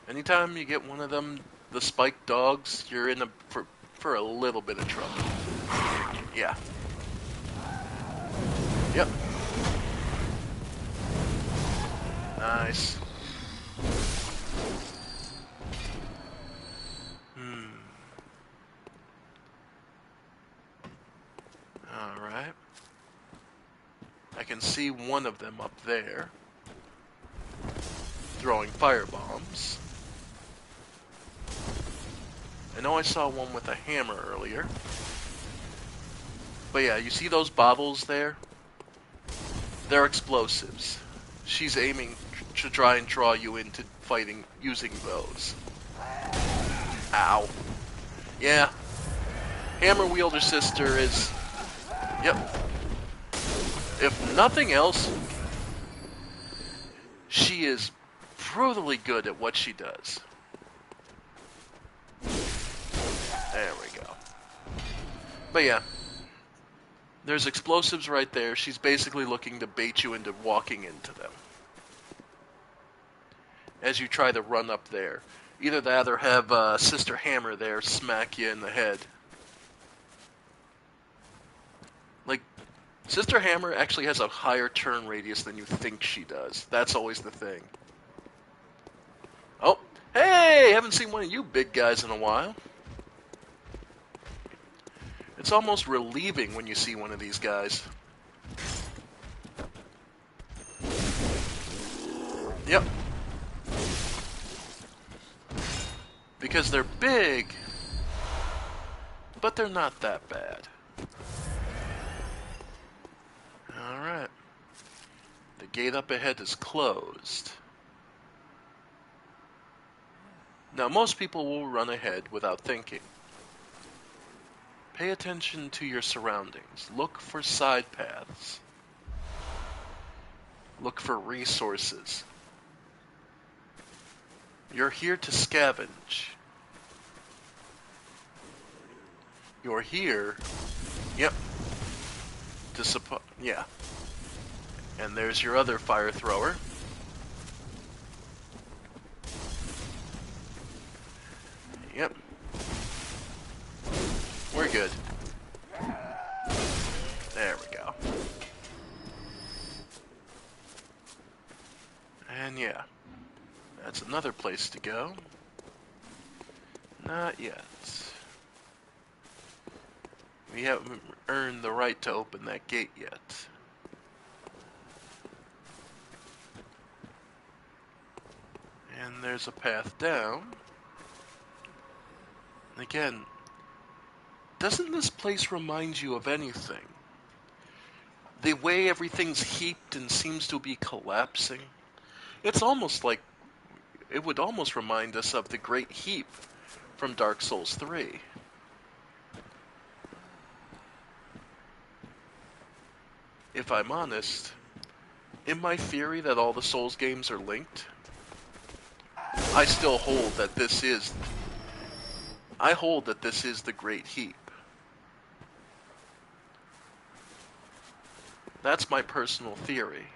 Anytime you get one of them, the spiked dogs, you're in for a little bit of trouble. Yeah. Yep. Nice. Alright. I can see one of them up there, throwing firebombs. I know I saw one with a hammer earlier. But yeah, you see those bottles there? They're explosives. She's aiming to try and draw you into fighting using those. Ow. Yeah. Hammer wielder sister is... Yep. If nothing else, she is brutally good at what she does. There we go. But yeah. There's explosives right there. She's basically looking to bait you into walking into them. As you try to run up there. Either that or have Sister Hammer there smack you in the head. Like, Sister Hammer actually has a higher turn radius than you think she does. That's always the thing. Oh, hey! Haven't seen one of you big guys in a while. It's almost relieving when you see one of these guys. Yep. Because they're big, but they're not that bad. Alright. The gate up ahead is closed. Now, most people will run ahead without thinking. Pay attention to your surroundings. Look for side paths. Look for resources. You're here to scavenge. You're here... Yep. To yeah. And there's your other fire thrower. Yep. We're good. There we go. And yeah. That's another place to go. Not yet. We haven't earned the right to open that gate yet. And there's a path down. And again, doesn't this place remind you of anything? The way everything's heaped and seems to be collapsing. It's almost like, it would almost remind us of the Great Heap from Dark Souls 3. If I'm honest, in my theory that all the Souls games are linked, I still hold that this is... I hold that this is the Great Heap. That's my personal theory.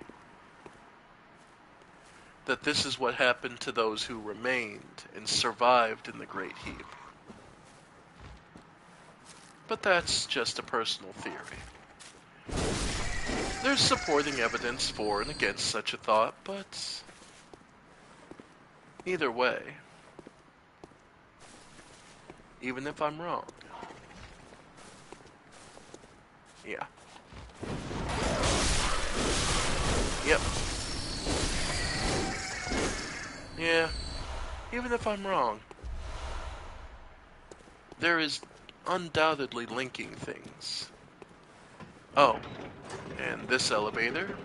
That this is what happened to those who remained and survived in the Great Heap. But that's just a personal theory. There's supporting evidence for and against such a thought, but either way, even if I'm wrong, yeah. Yep. Yeah, even if I'm wrong, there is undoubtedly linking things. Oh, and this elevator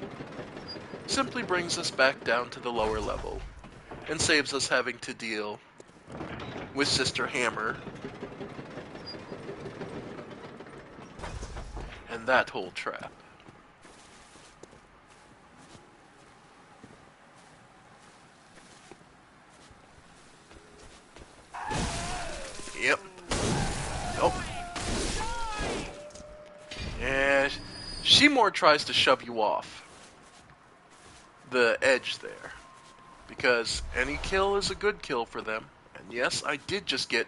simply brings us back down to the lower level and saves us having to deal with Sister Hammer and that whole trap. Yep. Oh. Yeah, she more tries to shove you off the edge there. Because any kill is a good kill for them. And yes, I did just get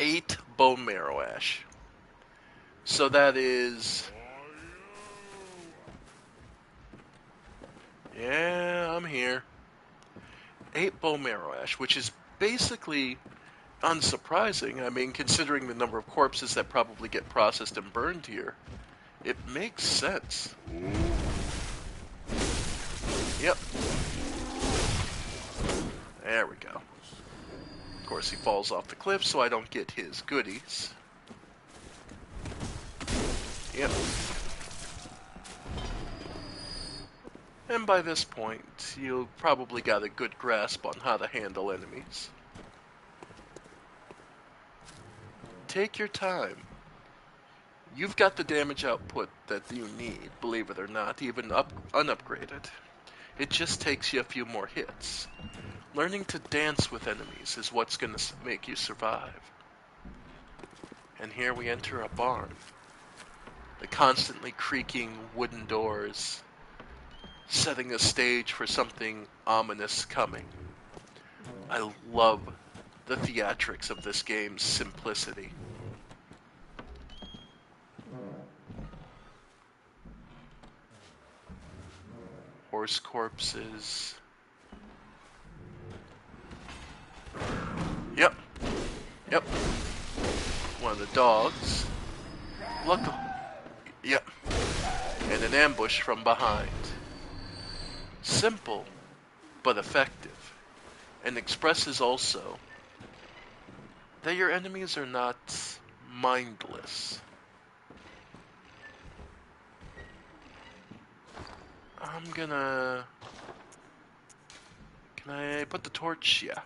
8 bone marrow ash. So that is... Yeah, I'm here. 8 bone marrow ash, which is basically unsurprising. I mean, considering the number of corpses that probably get processed and burned here, it makes sense. Yep. There we go. Of course, he falls off the cliff, so I don't get his goodies. Yep. And by this point, you've probably got a good grasp on how to handle enemies. Take your time. You've got the damage output that you need, believe it or not, even unupgraded. It just takes you a few more hits. Learning to dance with enemies is what's going to make you survive. And here we enter a barn. The constantly creaking wooden doors, setting a stage for something ominous coming. I love the theatrics of this game's simplicity. Horse corpses. Yep. Yep. One of the dogs. Look. Yep. And an ambush from behind. Simple, but effective. And expresses also that your enemies are not mindless. I'm gonna... Can I put the torch? Yeah.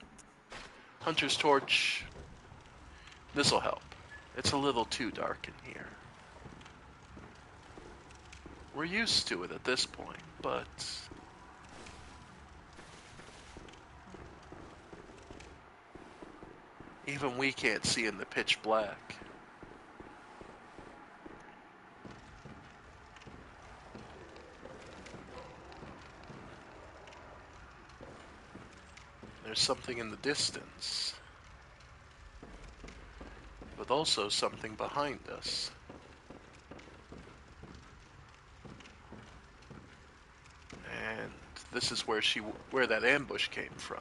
Hunter's torch. This'll help. It's a little too dark in here. We're used to it at this point, but... even we can't see in the pitch black. There's something in the distance, but also something behind us. And this is where that ambush came from.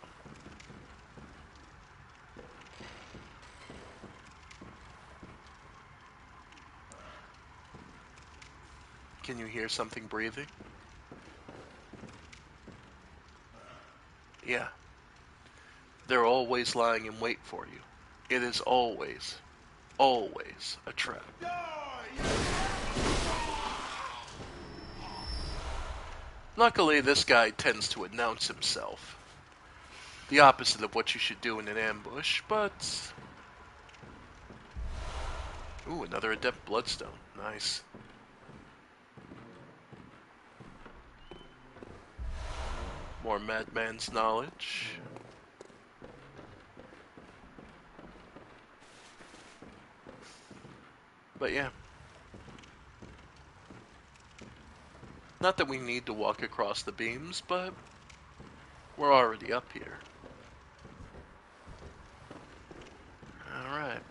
Can you hear something breathing? Yeah. They're always lying in wait for you. It is always, always a trap. Luckily, this guy tends to announce himself. The opposite of what you should do in an ambush, but... Ooh, another Adept Bloodstone. Nice. More Madman's knowledge. But yeah. Not that we need to walk across the beams, but we're already up here. Alright.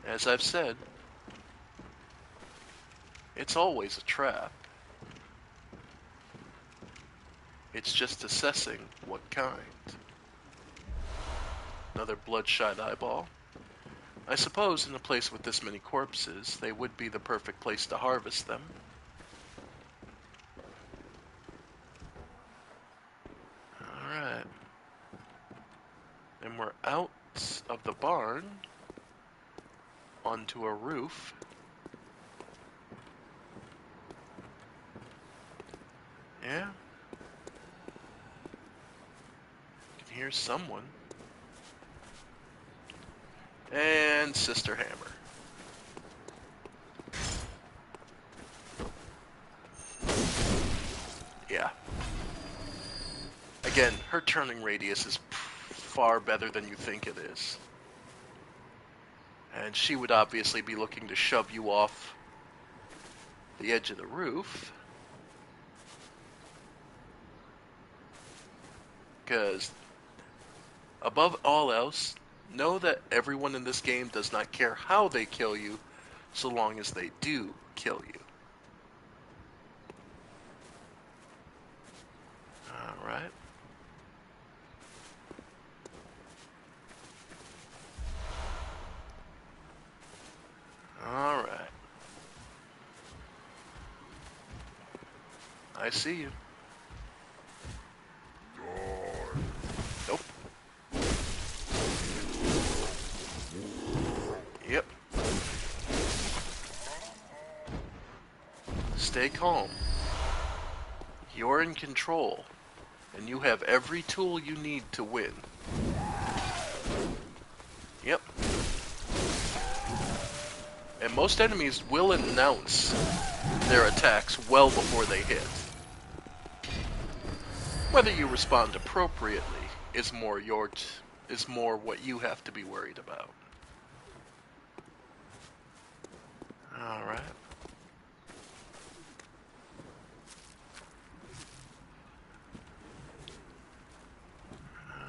As I've said, it's always a trap. It's just assessing what kind. Another bloodshot eyeball. I suppose in a place with this many corpses, they would be the perfect place to harvest them. Alright. to a roof. Yeah. I can hear someone. And Sister Hammer. Yeah. Again, her turning radius is far better than you think it is. And she would obviously be looking to shove you off the edge of the roof. Because, above all else, know that everyone in this game does not care how they kill you, so long as they do kill you. Alright. Alright. I see you. Nope. Yep. Stay calm. You're in control, and you have every tool you need to win. Yep. And most enemies will announce their attacks well before they hit. Whether you respond appropriately is more what you have to be worried about. Alright.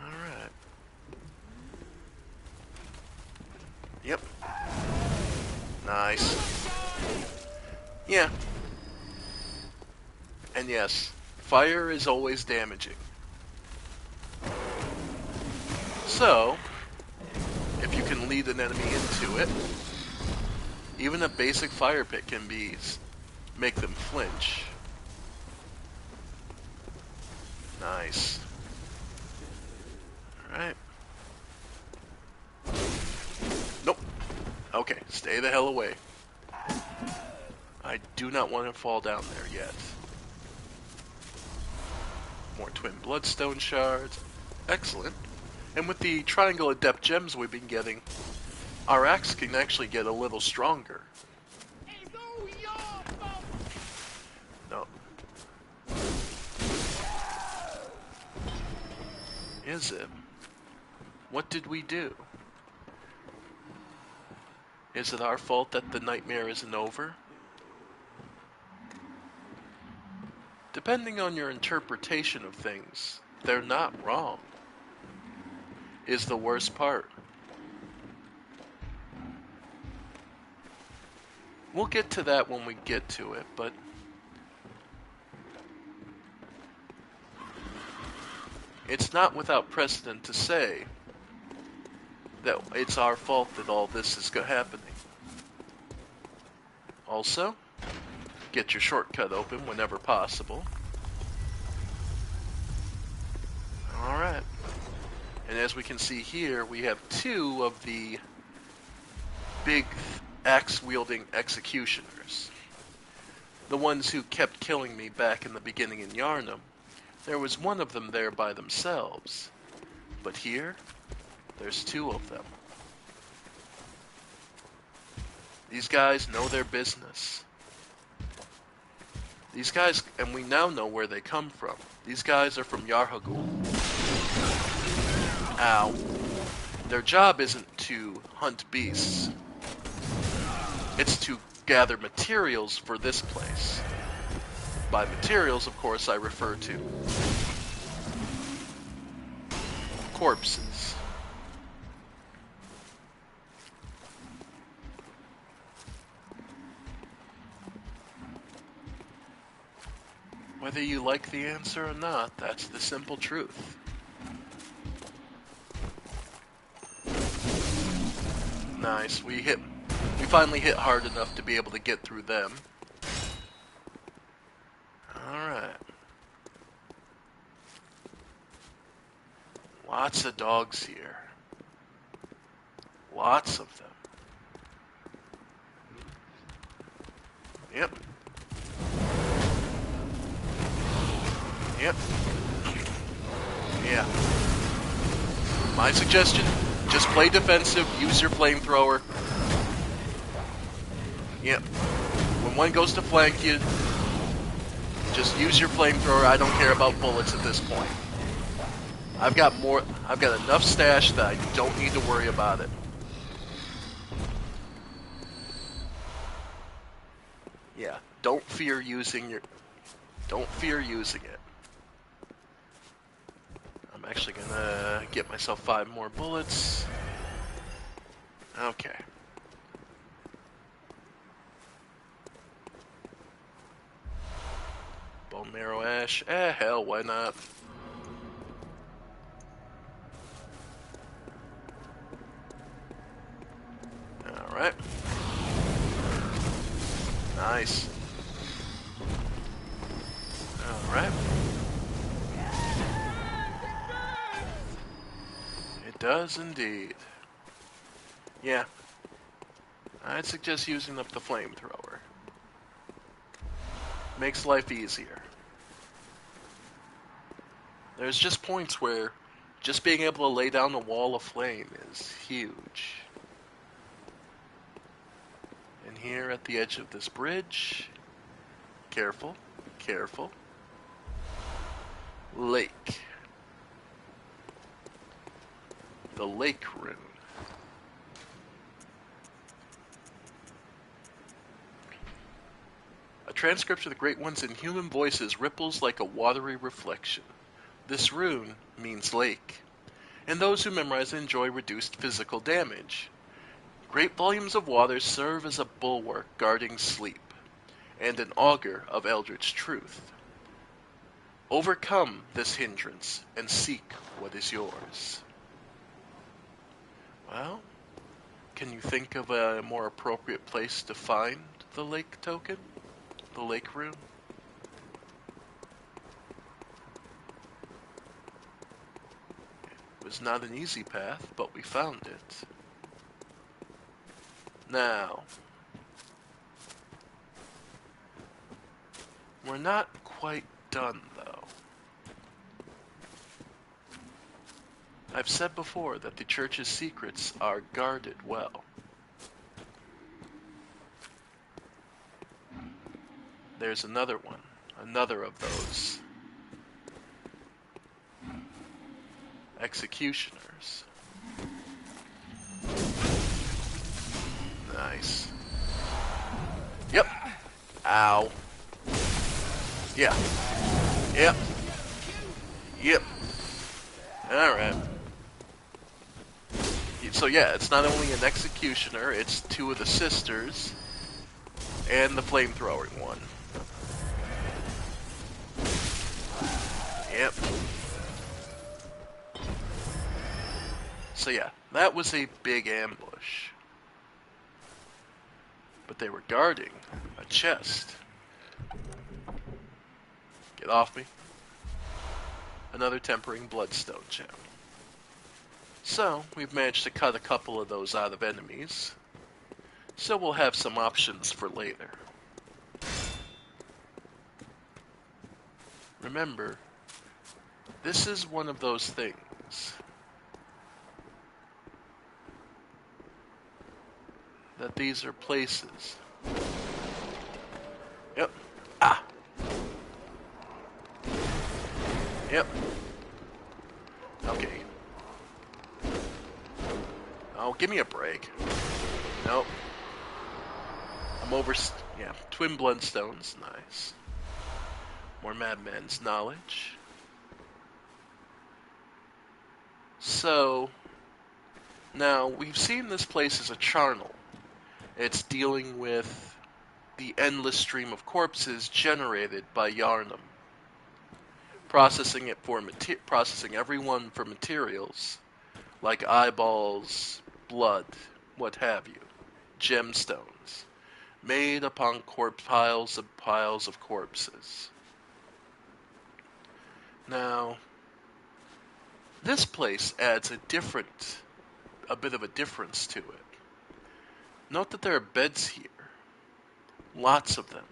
Alright. Yep. Nice. Yeah. And yes, fire is always damaging. So, if you can lead an enemy into it, even a basic fire pit can make them flinch. Nice. Alright. Nope. Okay, stay the hell away. I do not want to fall down there yet. More twin bloodstone shards. Excellent. And with the triangle adept gems we've been getting, our axe can actually get a little stronger. No. Is it? What did we do? Is it our fault that the nightmare isn't over? Depending on your interpretation of things, they're not wrong. Is the worst part. We'll get to that when we get to it, but it's not without precedent to say that it's our fault that all this is happening. Also, get your shortcut open whenever possible. Alright. And as we can see here, we have two of the big axe-wielding executioners. The ones who kept killing me back in the beginning in Yharnam. There was one of them there by themselves. But here, there's two of them. These guys know their business. These guys, and we now know where they come from. These guys are from Yarhagul. Ow. Their job isn't to hunt beasts. It's to gather materials for this place. By materials, of course, I refer to corpses. Whether you like the answer or not, that's the simple truth. Nice, we finally hit hard enough to be able to get through them. Alright. Lots of dogs here. Lots of them. Yep. Yep. Yeah. My suggestion, just play defensive, use your flamethrower. Yep. When one goes to flank you, just use your flamethrower. I don't care about bullets at this point. I've got enough stash that I don't need to worry about it. Yeah, don't fear using it. I'm actually gonna get myself 5 more bullets. Okay. Bone marrow ash. Hell, why not? Alright. Nice. Alright. It does indeed. Yeah. I'd suggest using up the flamethrower. Makes life easier. There's just points where just being able to lay down a wall of flame is huge. And here at the edge of this bridge, careful, careful, lake. The lake rune. A transcript of the Great Ones in human voices ripples like a watery reflection. This rune means lake, and those who memorize it enjoy reduced physical damage. Great volumes of water serve as a bulwark guarding sleep, and an augur of eldritch truth. Overcome this hindrance and seek what is yours. Well, can you think of a more appropriate place to find the lake token? The lake rune? It was not an easy path, but we found it. Now, we're not quite done, though. I've said before that the church's secrets are guarded well. There's another one, another of those executioners. Nice. Yep. Ow. Yeah. Yep. Yep. Alright. So yeah, it's not only an executioner, it's 2 of the sisters, and the flamethrowing one. Yep. So yeah, that was a big ambush. But they were guarding a chest. Get off me. Another tempering bloodstone gem. So, we've managed to cut a couple of those out of enemies. So we'll have some options for later. Remember, this is one of those things that these are places. Yep. Ah. Yep. Okay. Oh, give me a break. Nope. I'm over... Yeah, twin bloodstones. Nice. More Madman's knowledge. So, now, we've seen this place as a charnel. It's dealing with the endless stream of corpses generated by Yarnum. Processing everyone for materials, like eyeballs, blood, what have you, gemstones, made upon piles of corpses. Now, this place adds a bit of a difference to it. Note that there are beds here, Lots of them.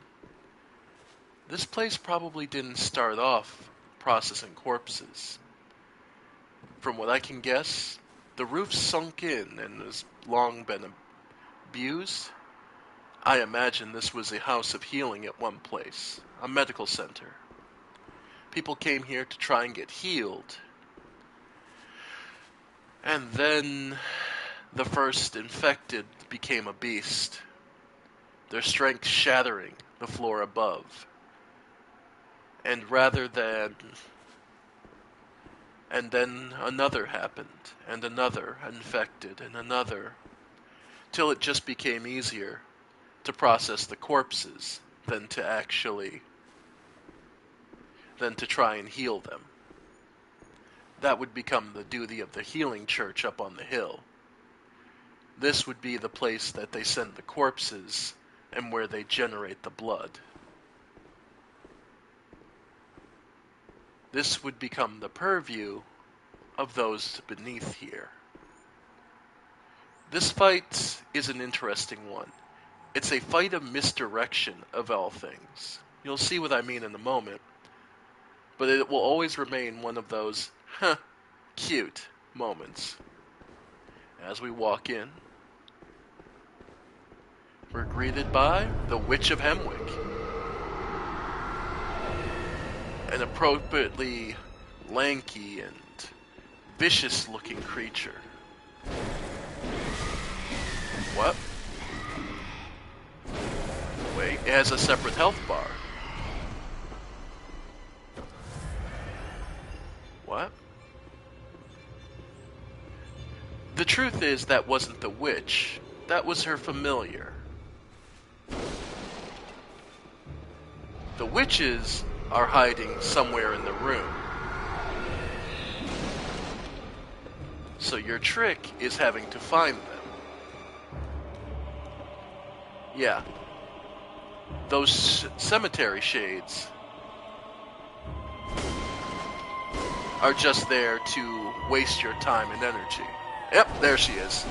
This place probably didn't start off processing corpses. From what I can guess, the roof sunk in and has long been abused. I imagine this was a house of healing at one place, a medical center. People came here to try and get healed. And then the first infected became a beast, their strength shattering the floor above. And then another happened, and another infected, and another, till it just became easier to process the corpses than to try and heal them. That would become the duty of the healing church up on the hill. This would be the place that they send the corpses and where they generate the blood. This would become the purview of those beneath here. This fight is an interesting one. It's a fight of misdirection of all things. You'll see what I mean in a moment. But it will always remain one of those, cute moments. As we walk in, we're greeted by the Witch of Hemwick. An appropriately lanky and vicious-looking creature. What? Wait, it has a separate health bar. What? The truth is that wasn't the witch. That was her familiar. The witches are hiding somewhere in the room. So your trick is having to find them. Yeah. Those cemetery shades are just there to waste your time and energy. Yep, there she is.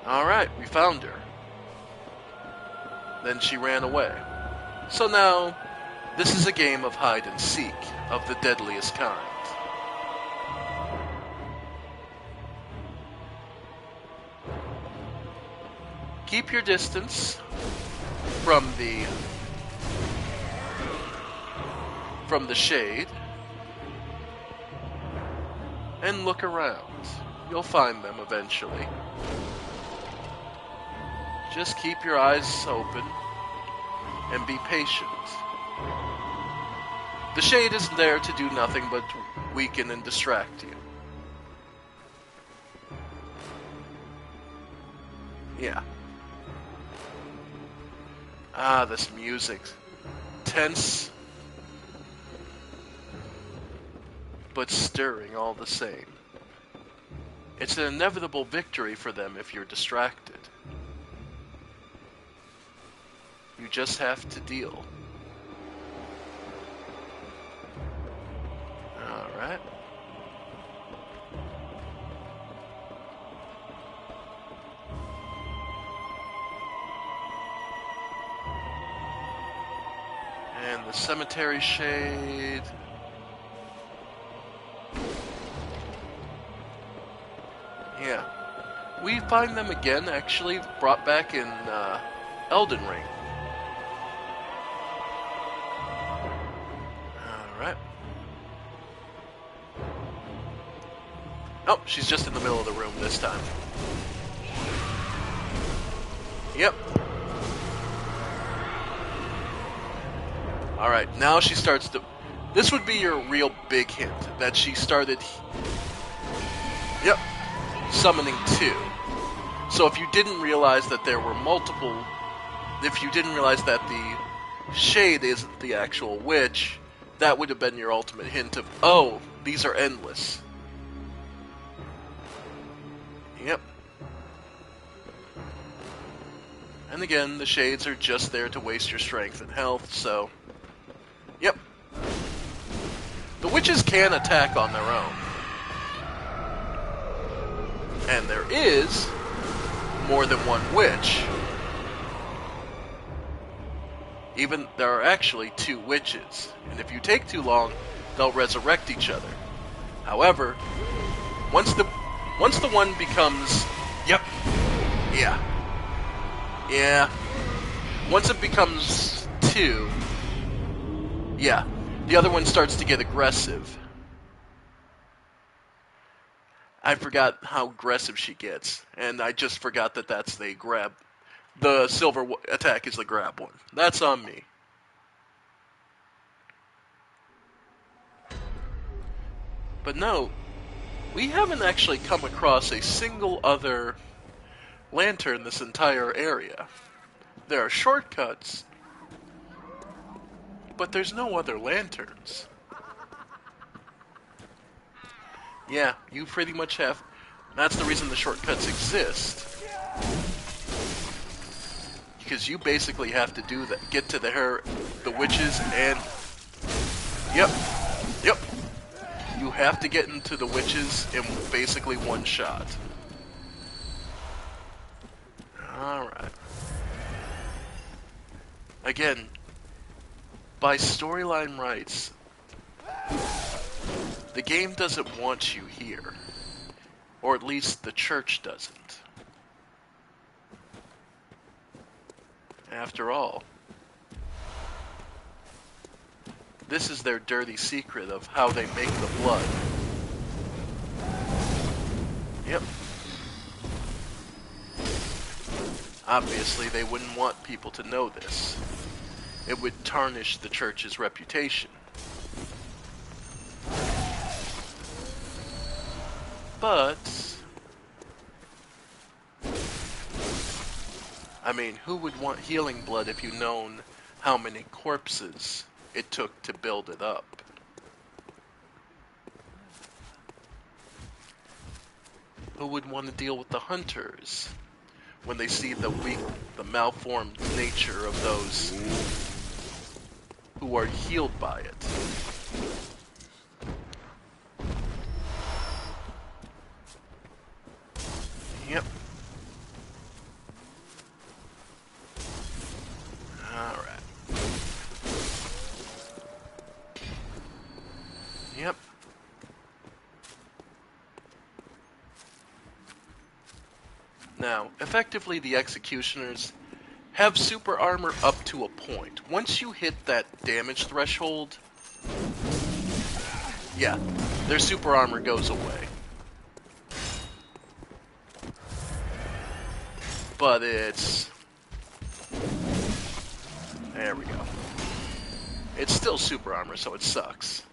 Alright, we found her. Then she ran away. So now, this is a game of hide and seek of the deadliest kind. Keep your distance from the shade and look around. You'll find them eventually. Just keep your eyes open and be patient. The shade isn't there to do nothing but weaken and distract you. Yeah. Ah, this music. Tense, but stirring all the same. It's an inevitable victory for them if you're distracted. You just have to deal. Alright. And the cemetery shade. Yeah. We find them again, actually, brought back in Elden Ring. Alright. Oh, she's just in the middle of the room this time. Yep. Alright, now she starts to... This would be your real big hint, that she started... Yep. Summoning two. So if you didn't realize that there were multiple... If you didn't realize that the shade isn't the actual witch, that would have been your ultimate hint of, oh, these are endless. Yep. And again, the shades are just there to waste your strength and health, so... Yep. The witches can attack on their own. And there is more than one witch. Even there are actually 2 witches, and if you take too long, they'll resurrect each other. However, once the one becomes, yep, yeah, once it becomes 2, yeah, the other one starts to get aggressive. I forgot how aggressive she gets, and I just forgot that that's the grab. The silver attack is the grab one. That's on me. But no, we haven't actually come across a single other lantern in this entire area. There are shortcuts, but there's no other lanterns. Yeah, you pretty much have. That's the reason the shortcuts exist. Because you basically have to do that, get to the witches, and yep. You have to get into the witches in basically one shot. Alright. Again, by storyline rights, the game doesn't want you here. Or at least the church doesn't. After all, this is their dirty secret of how they make the blood. Yep. Obviously, they wouldn't want people to know this. It would tarnish the church's reputation. But I mean, who would want healing blood if you'd known how many corpses it took to build it up? Who would want to deal with the hunters when they see the weak, the malformed nature of those who are healed by it? Yep. Alright. Yep. Now, effectively the executioners have super armor up to a point. Once you hit that damage threshold, yeah, their super armor goes away. But it's... there we go. It's still super armor, so it sucks.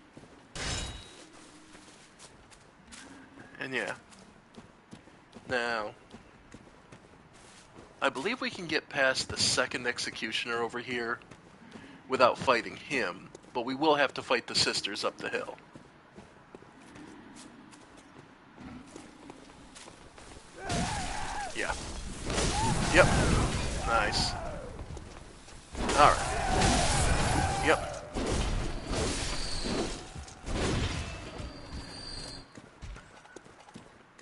And yeah. Now, I believe we can get past the second executioner over here without fighting him, but we will have to fight the sisters up the hill. Yeah. Yep. Nice. Alright. Yep.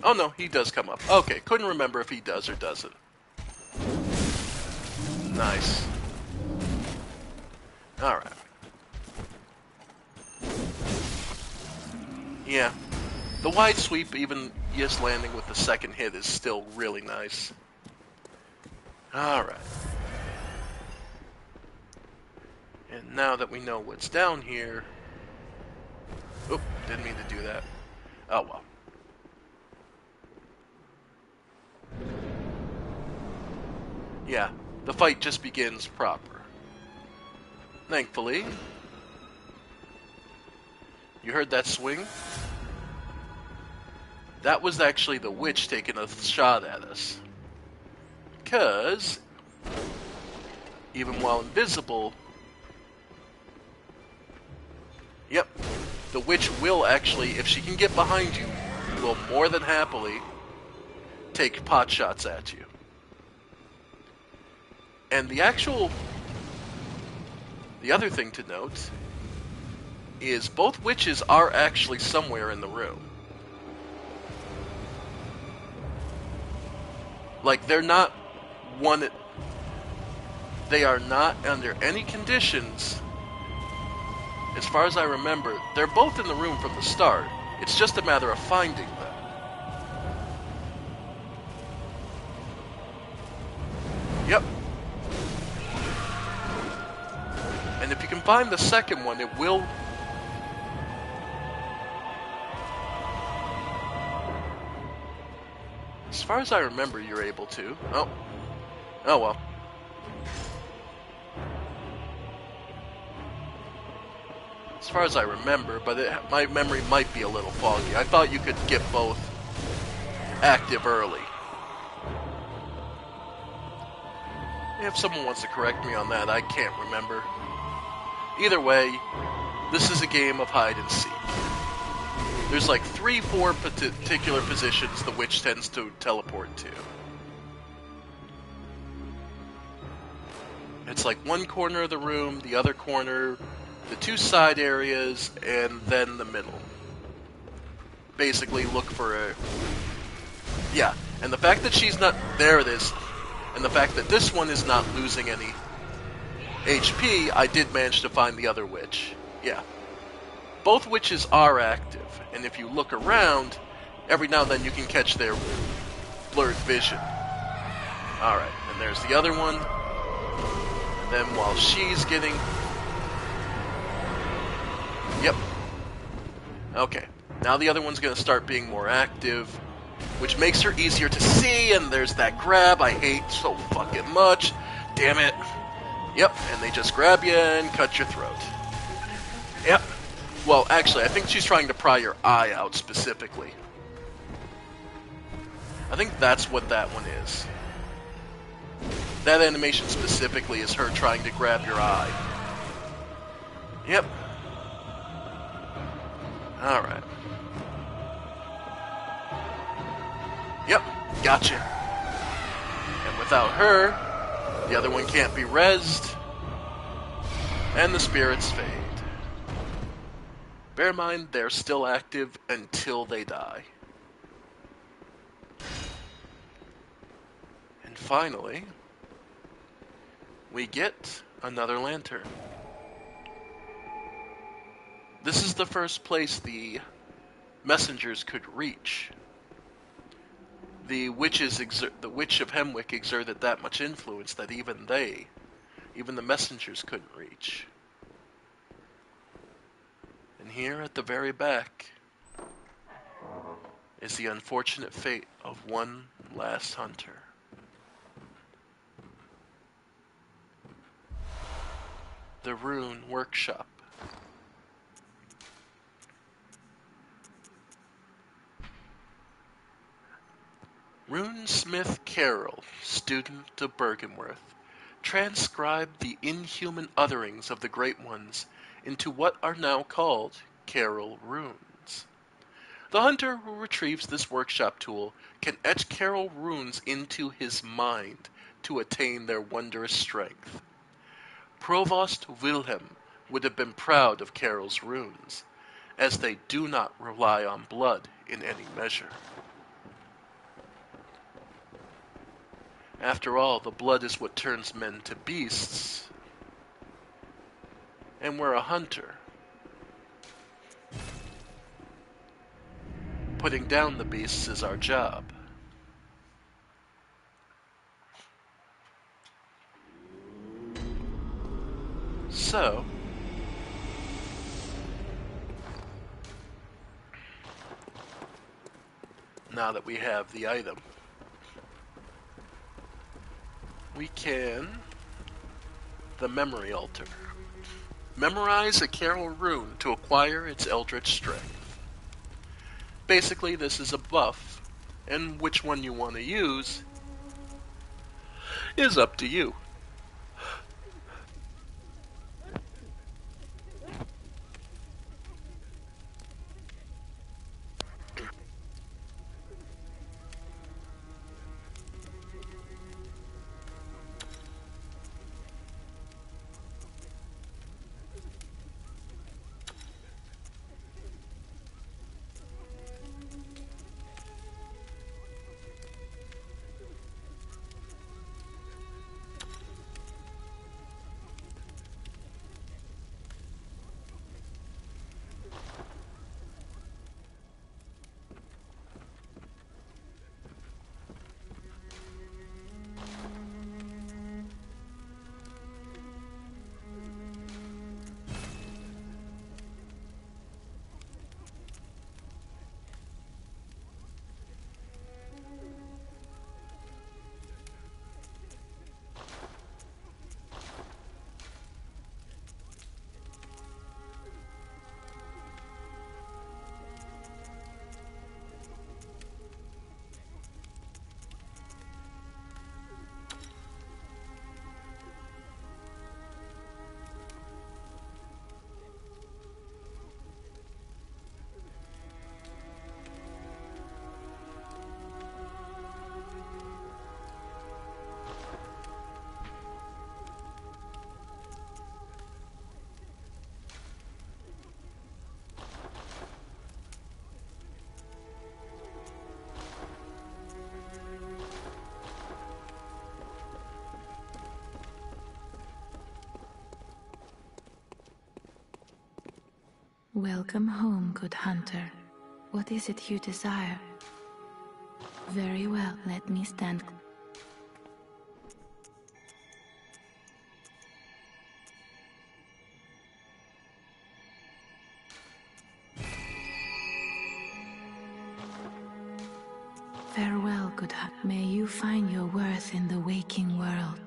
Oh no, he does come up. Okay, couldn't remember if he does or doesn't. Nice. Alright. Yeah. The wide sweep, even just landing with the second hit, is still really nice. Alright. And now that we know what's down here... oop, didn't mean to do that. Oh well. Yeah, the fight just begins proper. Thankfully. You heard that swing? That was actually the witch taking a shot at us. Because, even while invisible, yep, the witch will actually, if she can get behind you, will more than happily take pot shots at you. And the other thing to note is both witches are actually somewhere in the room. Like, they're not one... They are not under any conditions, as far as I remember. They're both in the room from the start. It's just a matter of finding them. Yep. And if you can find the second one, it will... As far as I remember, you're able to. Oh. Oh well. As far as I remember, but my memory might be a little foggy. I thought you could get both active early. If someone wants to correct me on that, I can't remember. Either way, this is a game of hide and seek. There's like 3-4 particular positions the witch tends to teleport to. It's like one corner of the room, the other corner, the 2 side areas, and then the middle. Basically look for a... Yeah, and the fact that she's not... There it is. And the fact that this one is not losing any HP, I did manage to find the other witch. Yeah. Both witches are active, and if you look around, every now and then you can catch their blurred vision. Alright, and there's the other one. And then while she's getting... Yep. Okay. Now the other one's going to start being more active, which makes her easier to see, and there's that grab I hate so fucking much. Damn it. Yep, and they just grab you and cut your throat. Yep. Well, actually, I think she's trying to pry your eye out specifically. I think that's what that one is. That animation specifically is her trying to grab your eye. Yep. Alright. Yep, gotcha. And without her, the other one can't be rezzed, and the spirits fade. Bear in mind, they're still active until they die. And finally, we get another lantern. This is the first place the messengers could reach. The Witch of Hemwick exerted that much influence that even the messengers couldn't reach. And here at the very back is the unfortunate fate of one last hunter. The Rune Workshop. Runesmith Carroll, student of Bergenworth, transcribed the inhuman utterings of the Great Ones into what are now called Carroll runes. The hunter who retrieves this workshop tool can etch Carroll runes into his mind to attain their wondrous strength. Provost Wilhelm would have been proud of Carroll's runes, as they do not rely on blood in any measure. After all, the blood is what turns men to beasts, and we're a hunter. Putting down the beasts is our job. So, now that we have the item, we can the memory altar. Memorize a Carroll rune to acquire its eldritch strength. Basically, this is a buff, and which one you want to use is up to you. Welcome home, good hunter. What is it you desire? Very well, let me stand. Farewell, good hunter. May you find your worth in the waking world.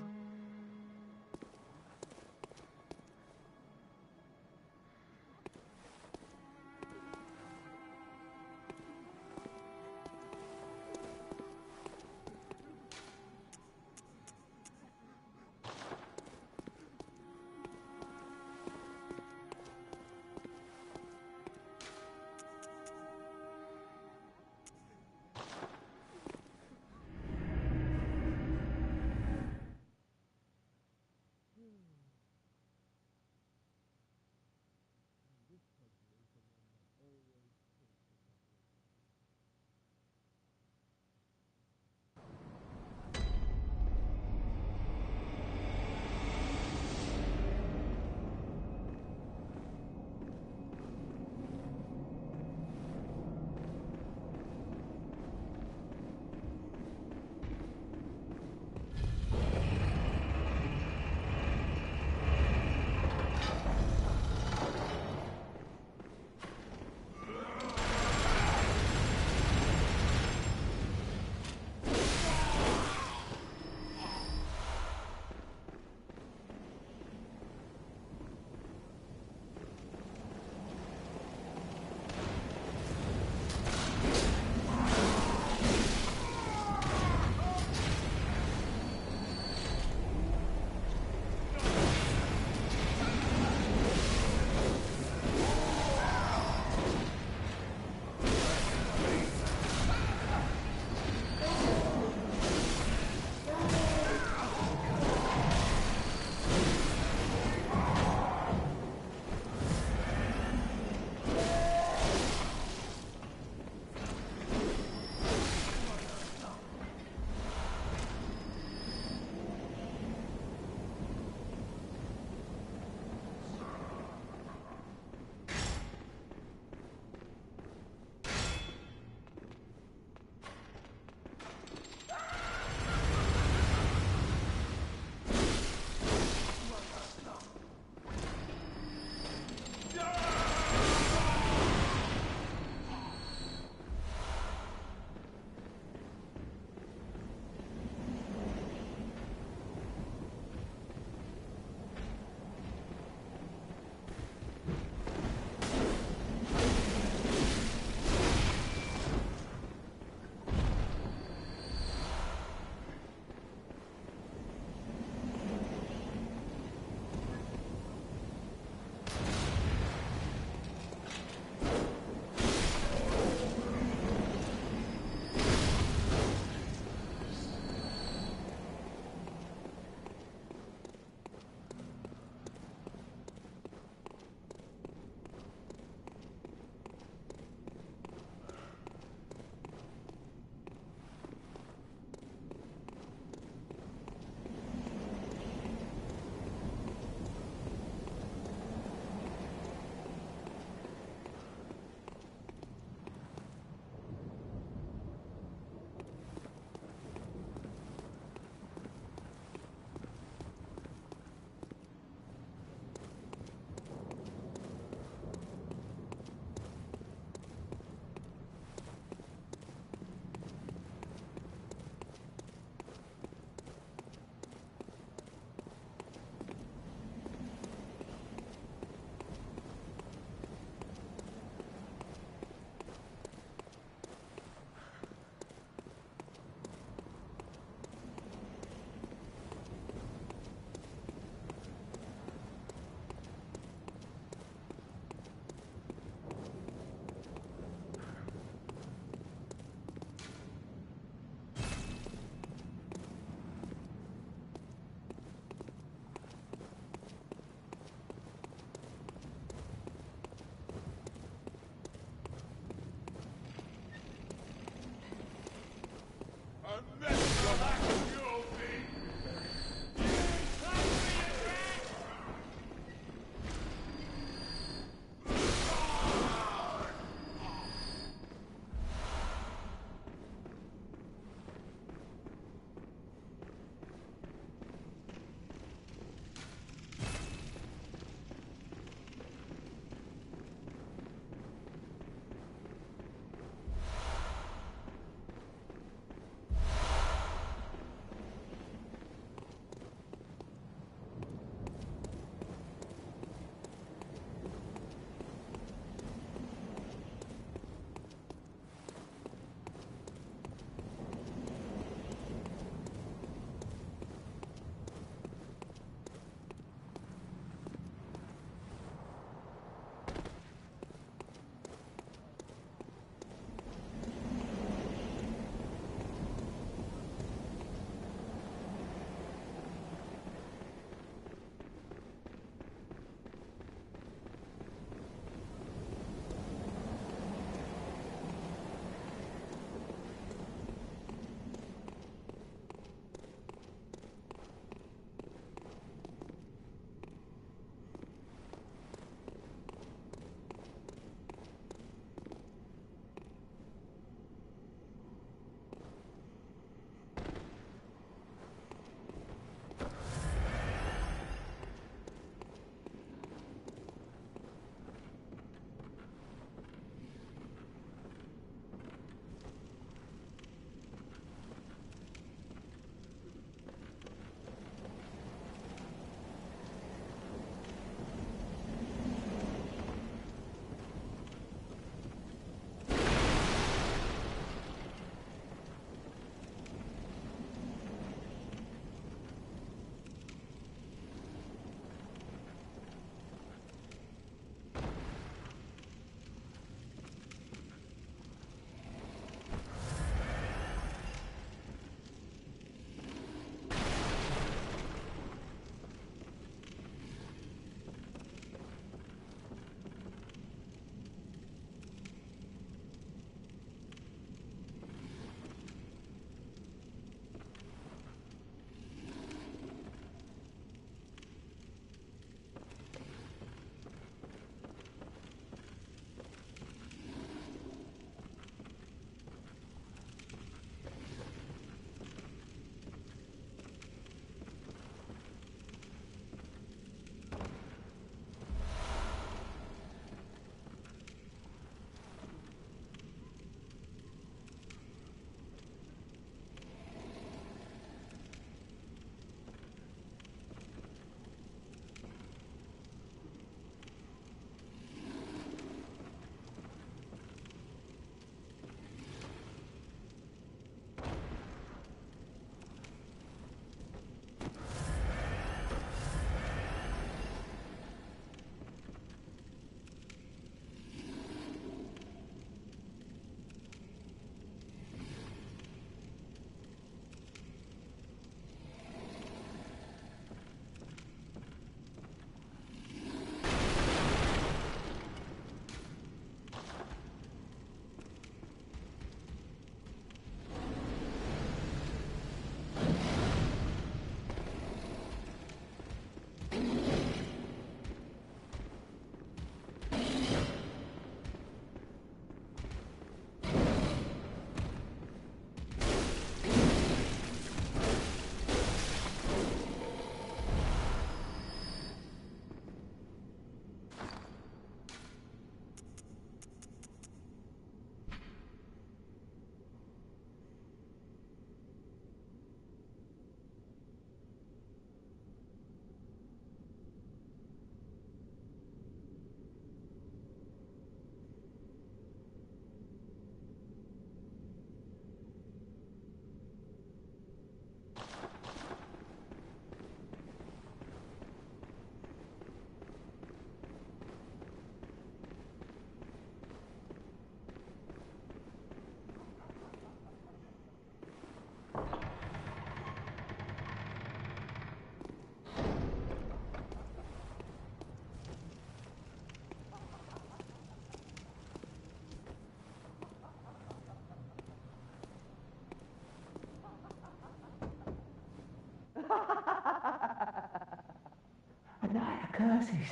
curses.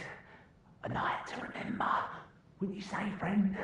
A night to remember. Wouldn't you say, friend?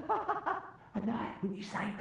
A night when you say.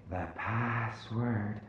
The password.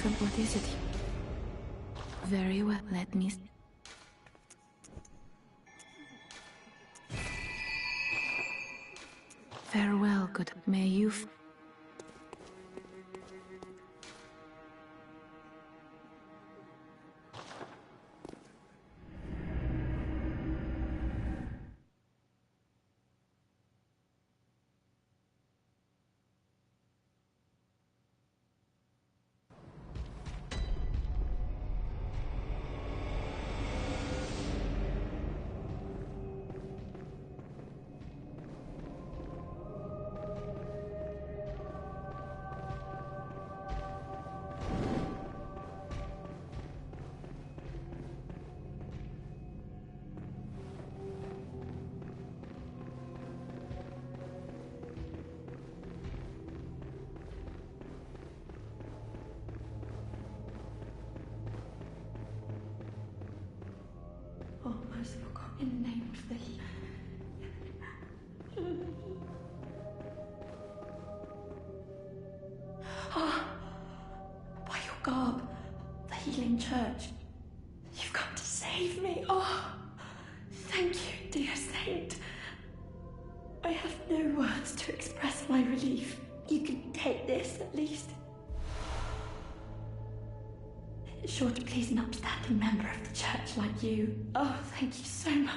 Come, what is it? Very well, let me... Farewell, good. May you... Almost forgotten the name of the... Ah, by your garb, the healing church. You've come to save me. Oh, thank you, dear saint. I have no words to express my relief. You can take this, at least. It's sure to please an upstanding member of the church like you. Oh, thank you so much.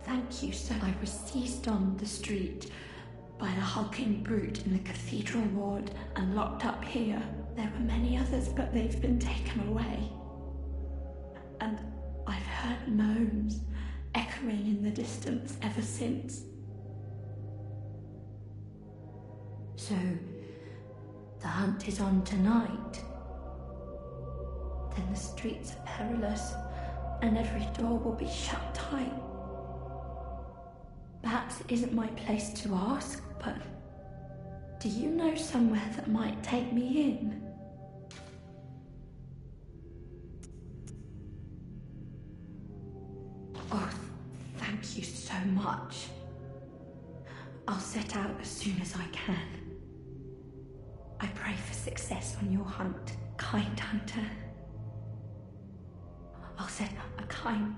Thank you, sir. I was seized on the street by the hulking brute in the cathedral ward and locked up here. There were many others, but they've been taken away. And I've heard moans echoing in the distance ever since. So, the hunt is on tonight. Then the streets are perilous, and every door will be shut tight. Perhaps it isn't my place to ask, but do you know somewhere that might take me in? Oh, thank you so much. I'll set out as soon as I can. I pray for success on your hunt, kind hunter. I'll set a kind...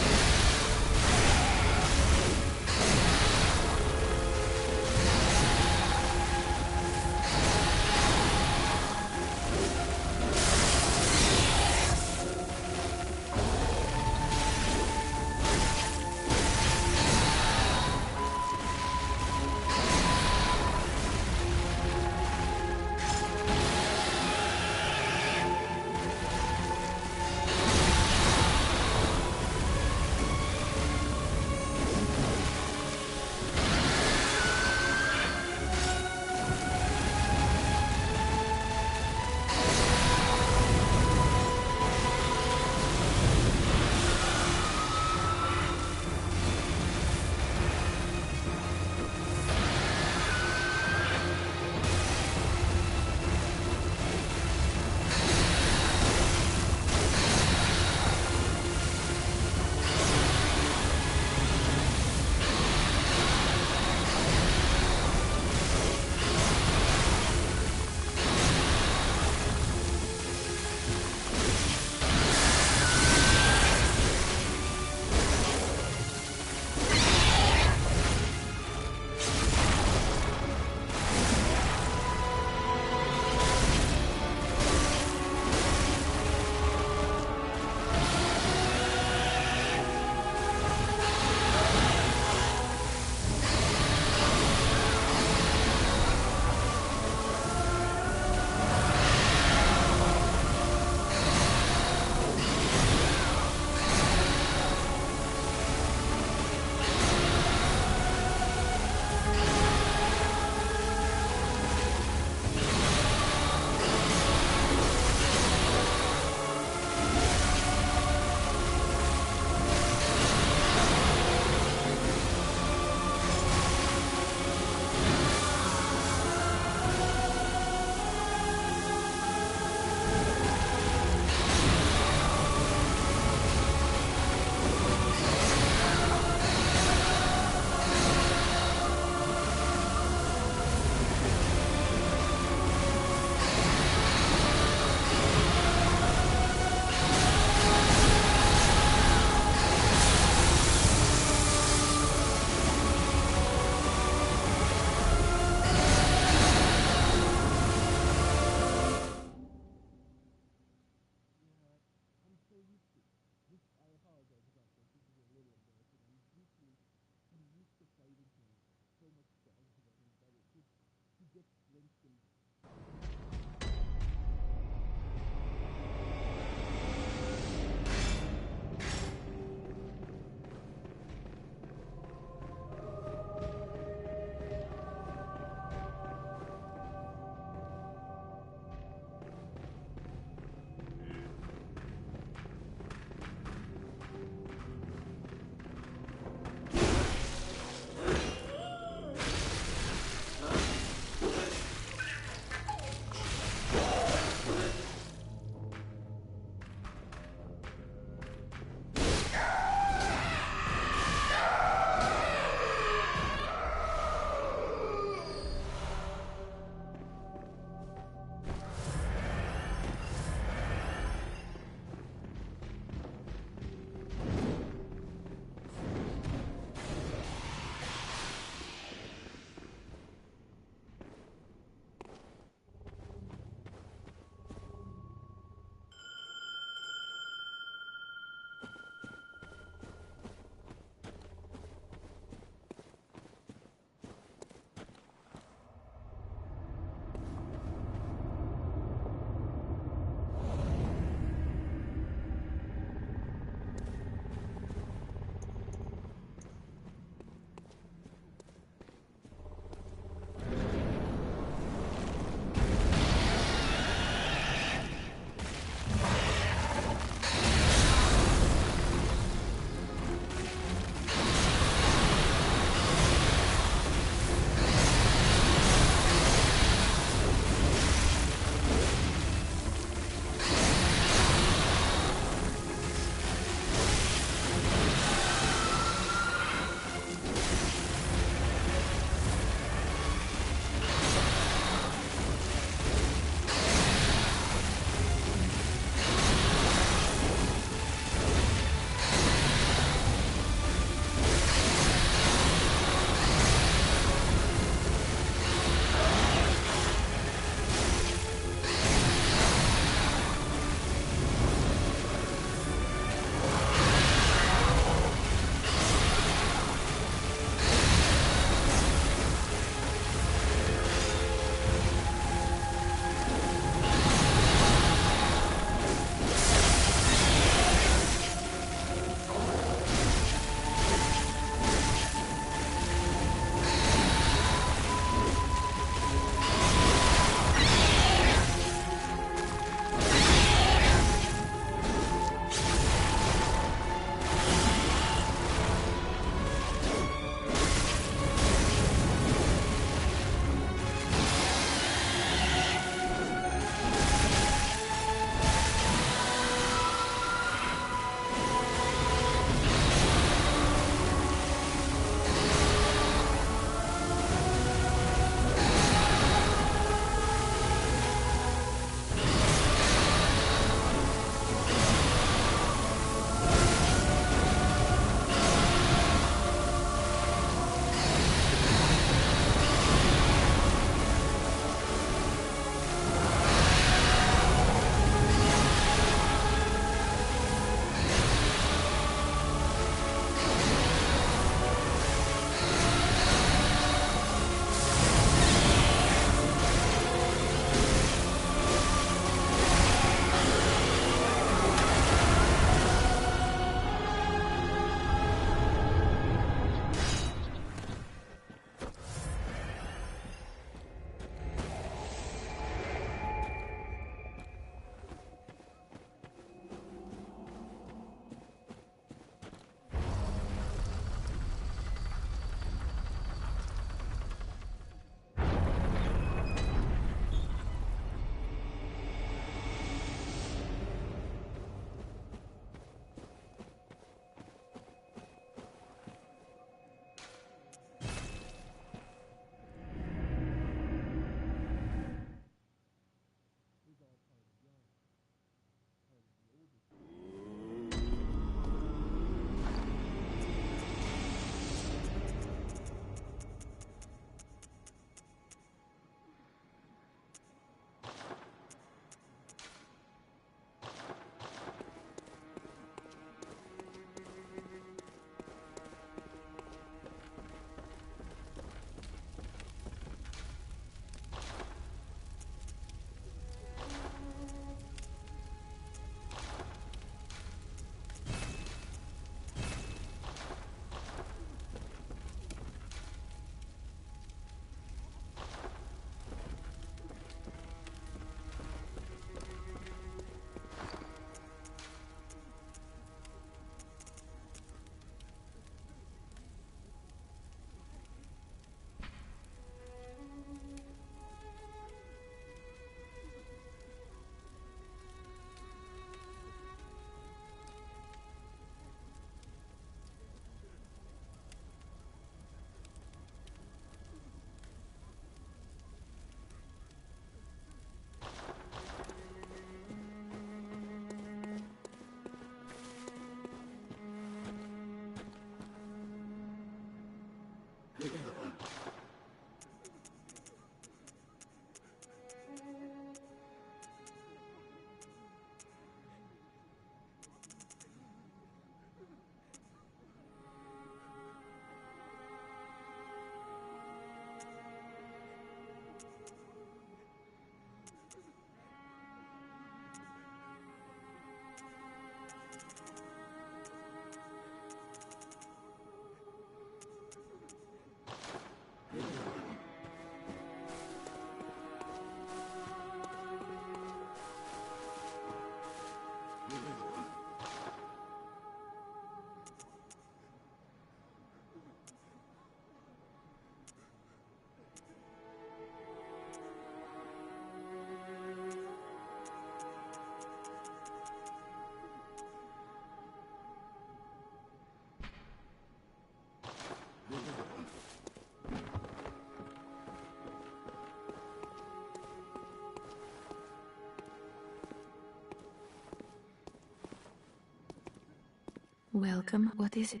Welcome. What is it?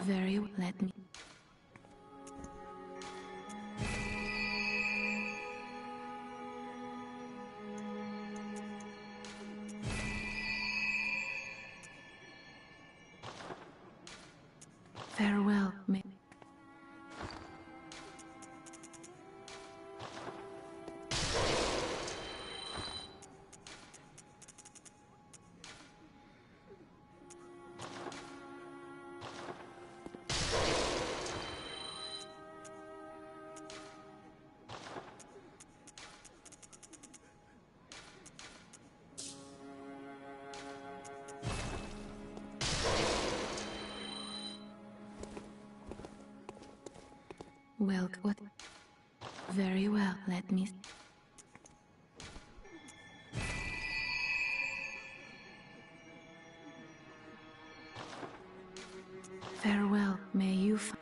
Very well. Let me. Farewell, may. Well, what? Very well, let me. Farewell, may you find.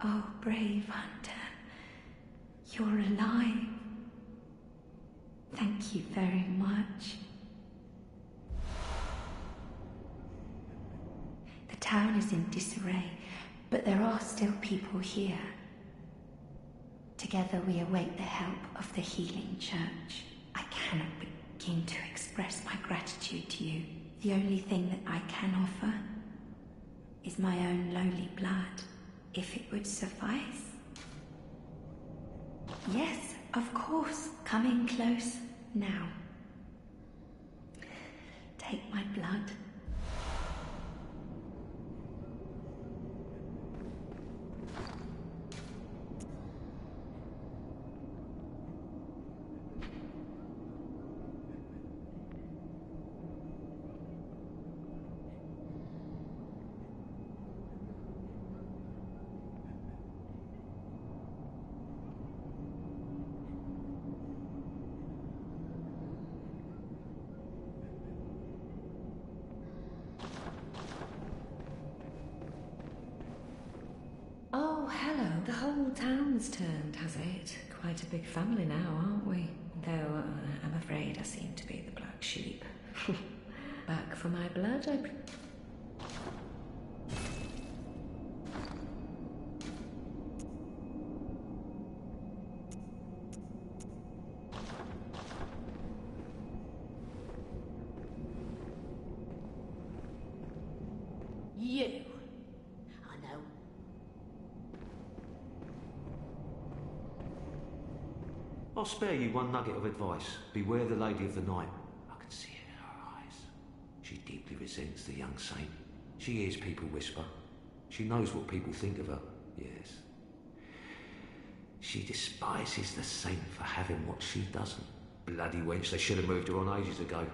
Oh, brave hunter. You're alive. Thank you very much. The town is in disarray, but there are still people here. Together we await the help of the healing church. I cannot begin to express my gratitude to you. The only thing that I can offer is my own lowly blood, if it would suffice. Yes, of course. Come in close now. Take my blood. Oh, hello. The whole town's turned, has it? Quite a big family now, aren't we? Though I'm afraid I seem to be the black sheep. Back for my blood, You. I know. I'll spare you one nugget of advice. Beware the Lady of the Night. I can see it in her eyes. She deeply resents the young saint. She hears people whisper. She knows what people think of her. Yes. She despises the saint for having what she doesn't. Bloody wench, they should have moved her on ages ago.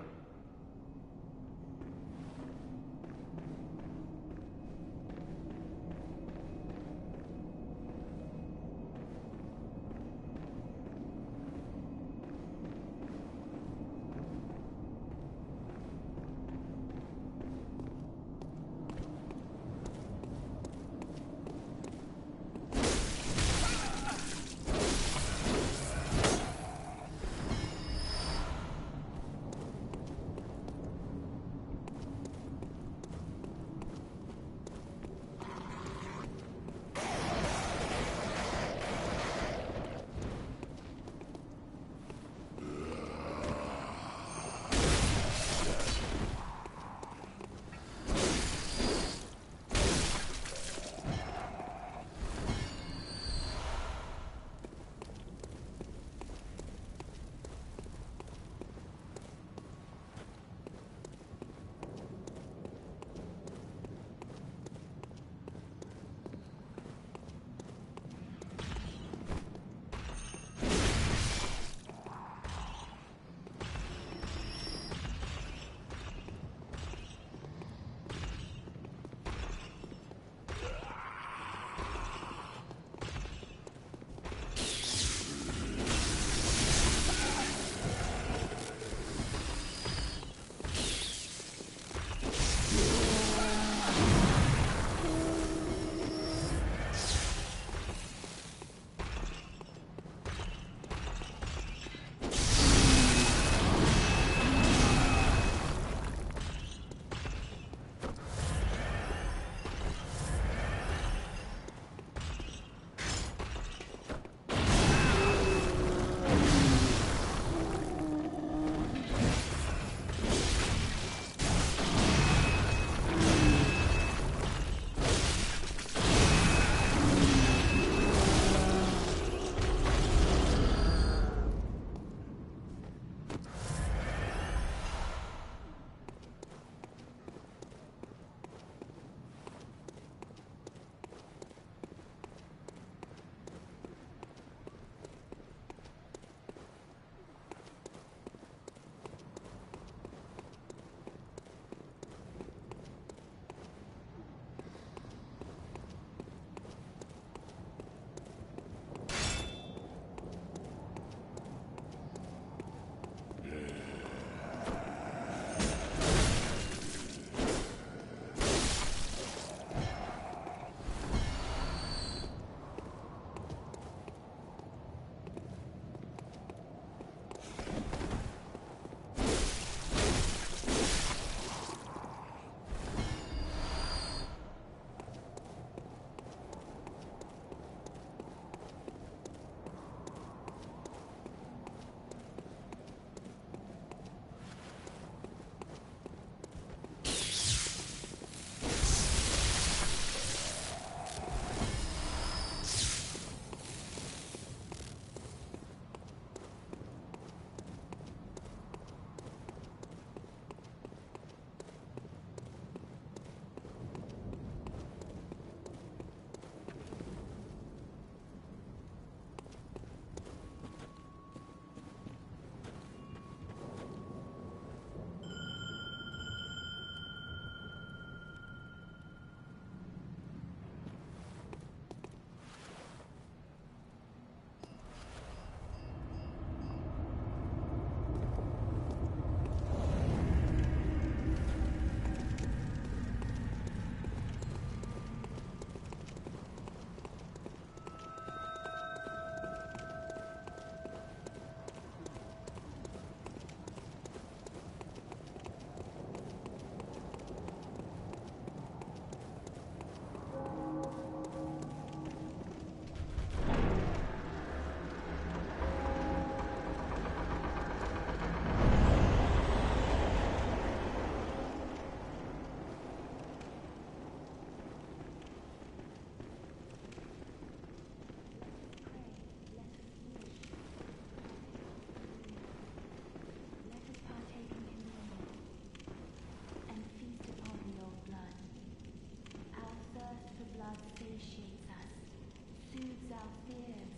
our fears.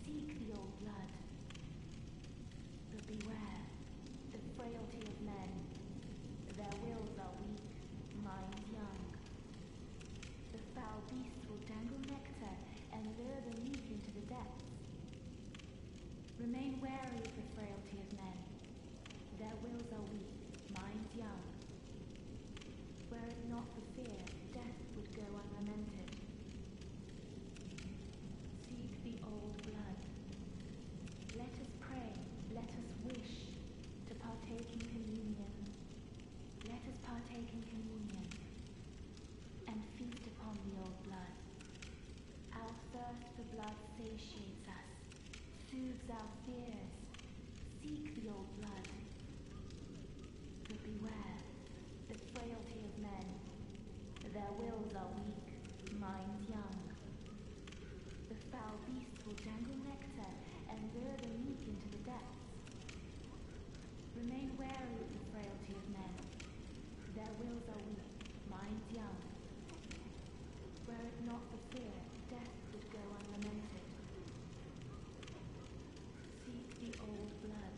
Seek the old blood. But beware, the frailty of men. Their wills are weak, minds young. The foul beast will dangle nectar and lure the meek into the depths. Remain wary of the frailty of men. Their wills are weak, minds young. Were it not for fear, death would go unlamented. Seek the old blood. Let us pray, let us wish to partake in communion. Let us partake in communion and feast upon the old blood. Our thirst for blood satiates us, soothes our fears. Seek the old blood. But beware, the frailty of men. Their wills are weak, minds young. The foul beast will dangle nectar and lure the meek into the depths. Remain wary of the frailty of men. Their wills are weak, minds young. Were it not for fear, death would go unlamented. Seek the old blood.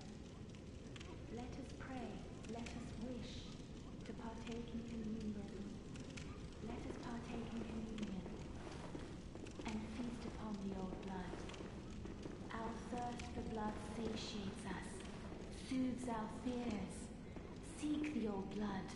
Let us pray, let us wish to partake in communion. Let us partake in communion and feast upon the old blood. Our thirst for blood satiates us, soothes our fears. Seek the old blood.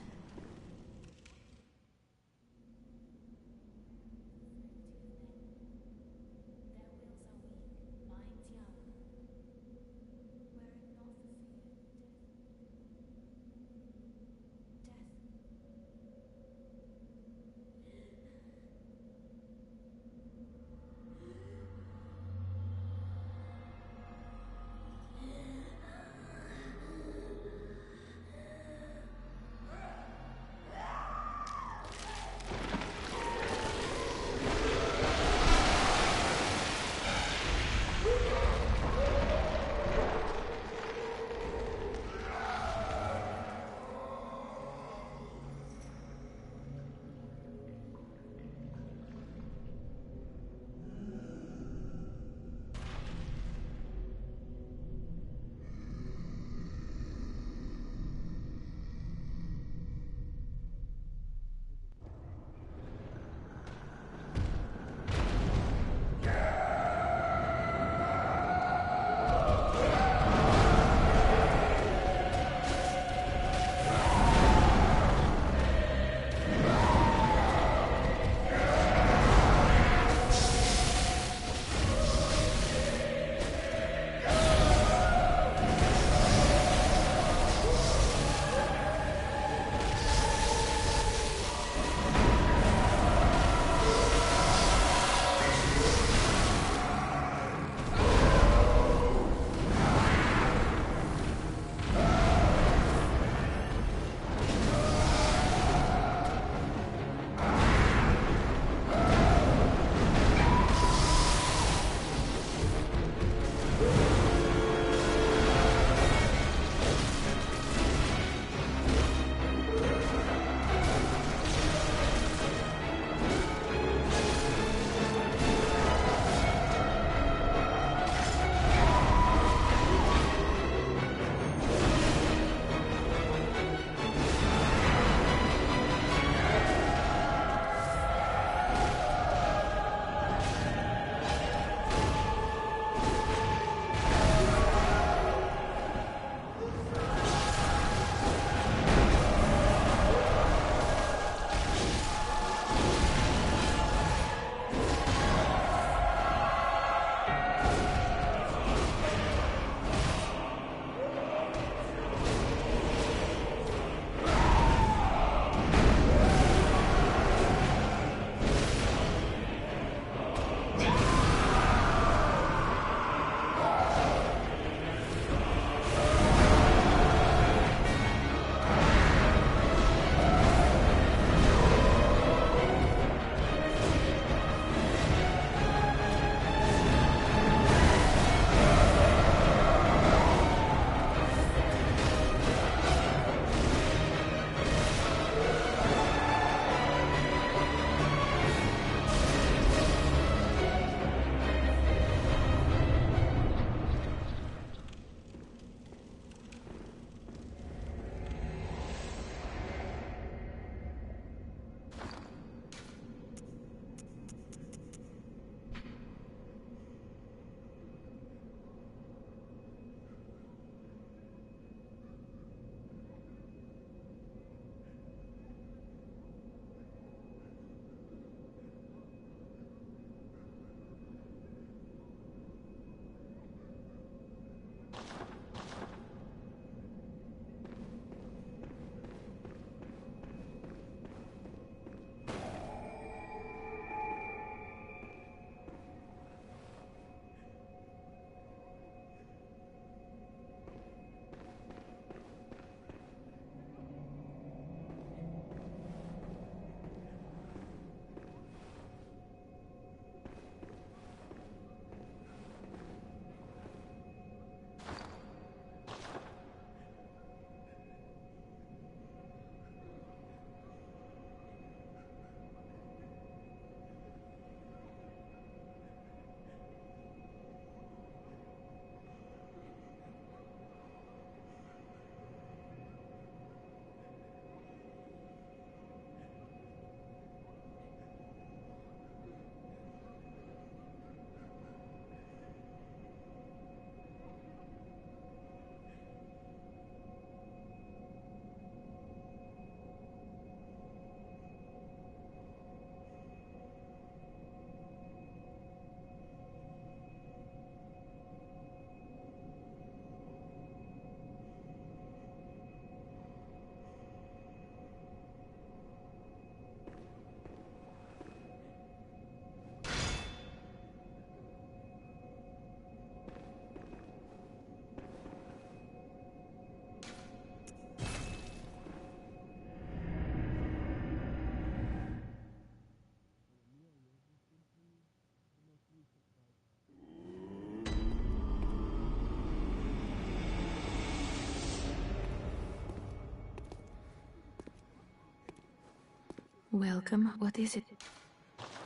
Welcome. What is it?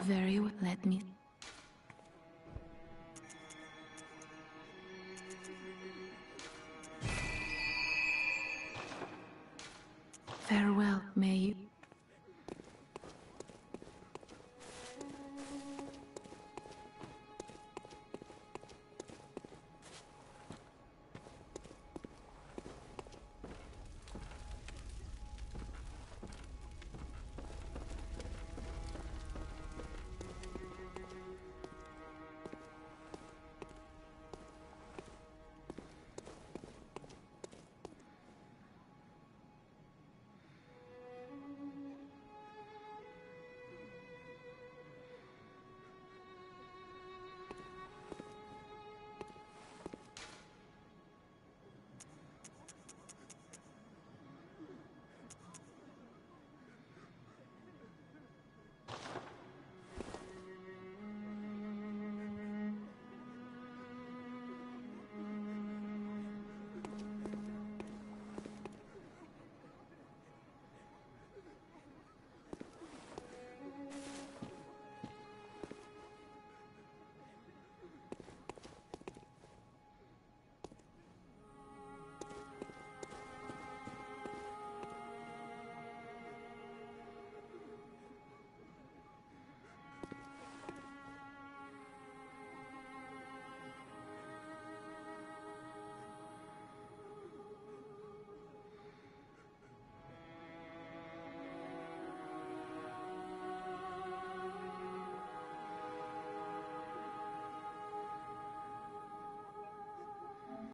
Very well. Let me. Farewell. May you.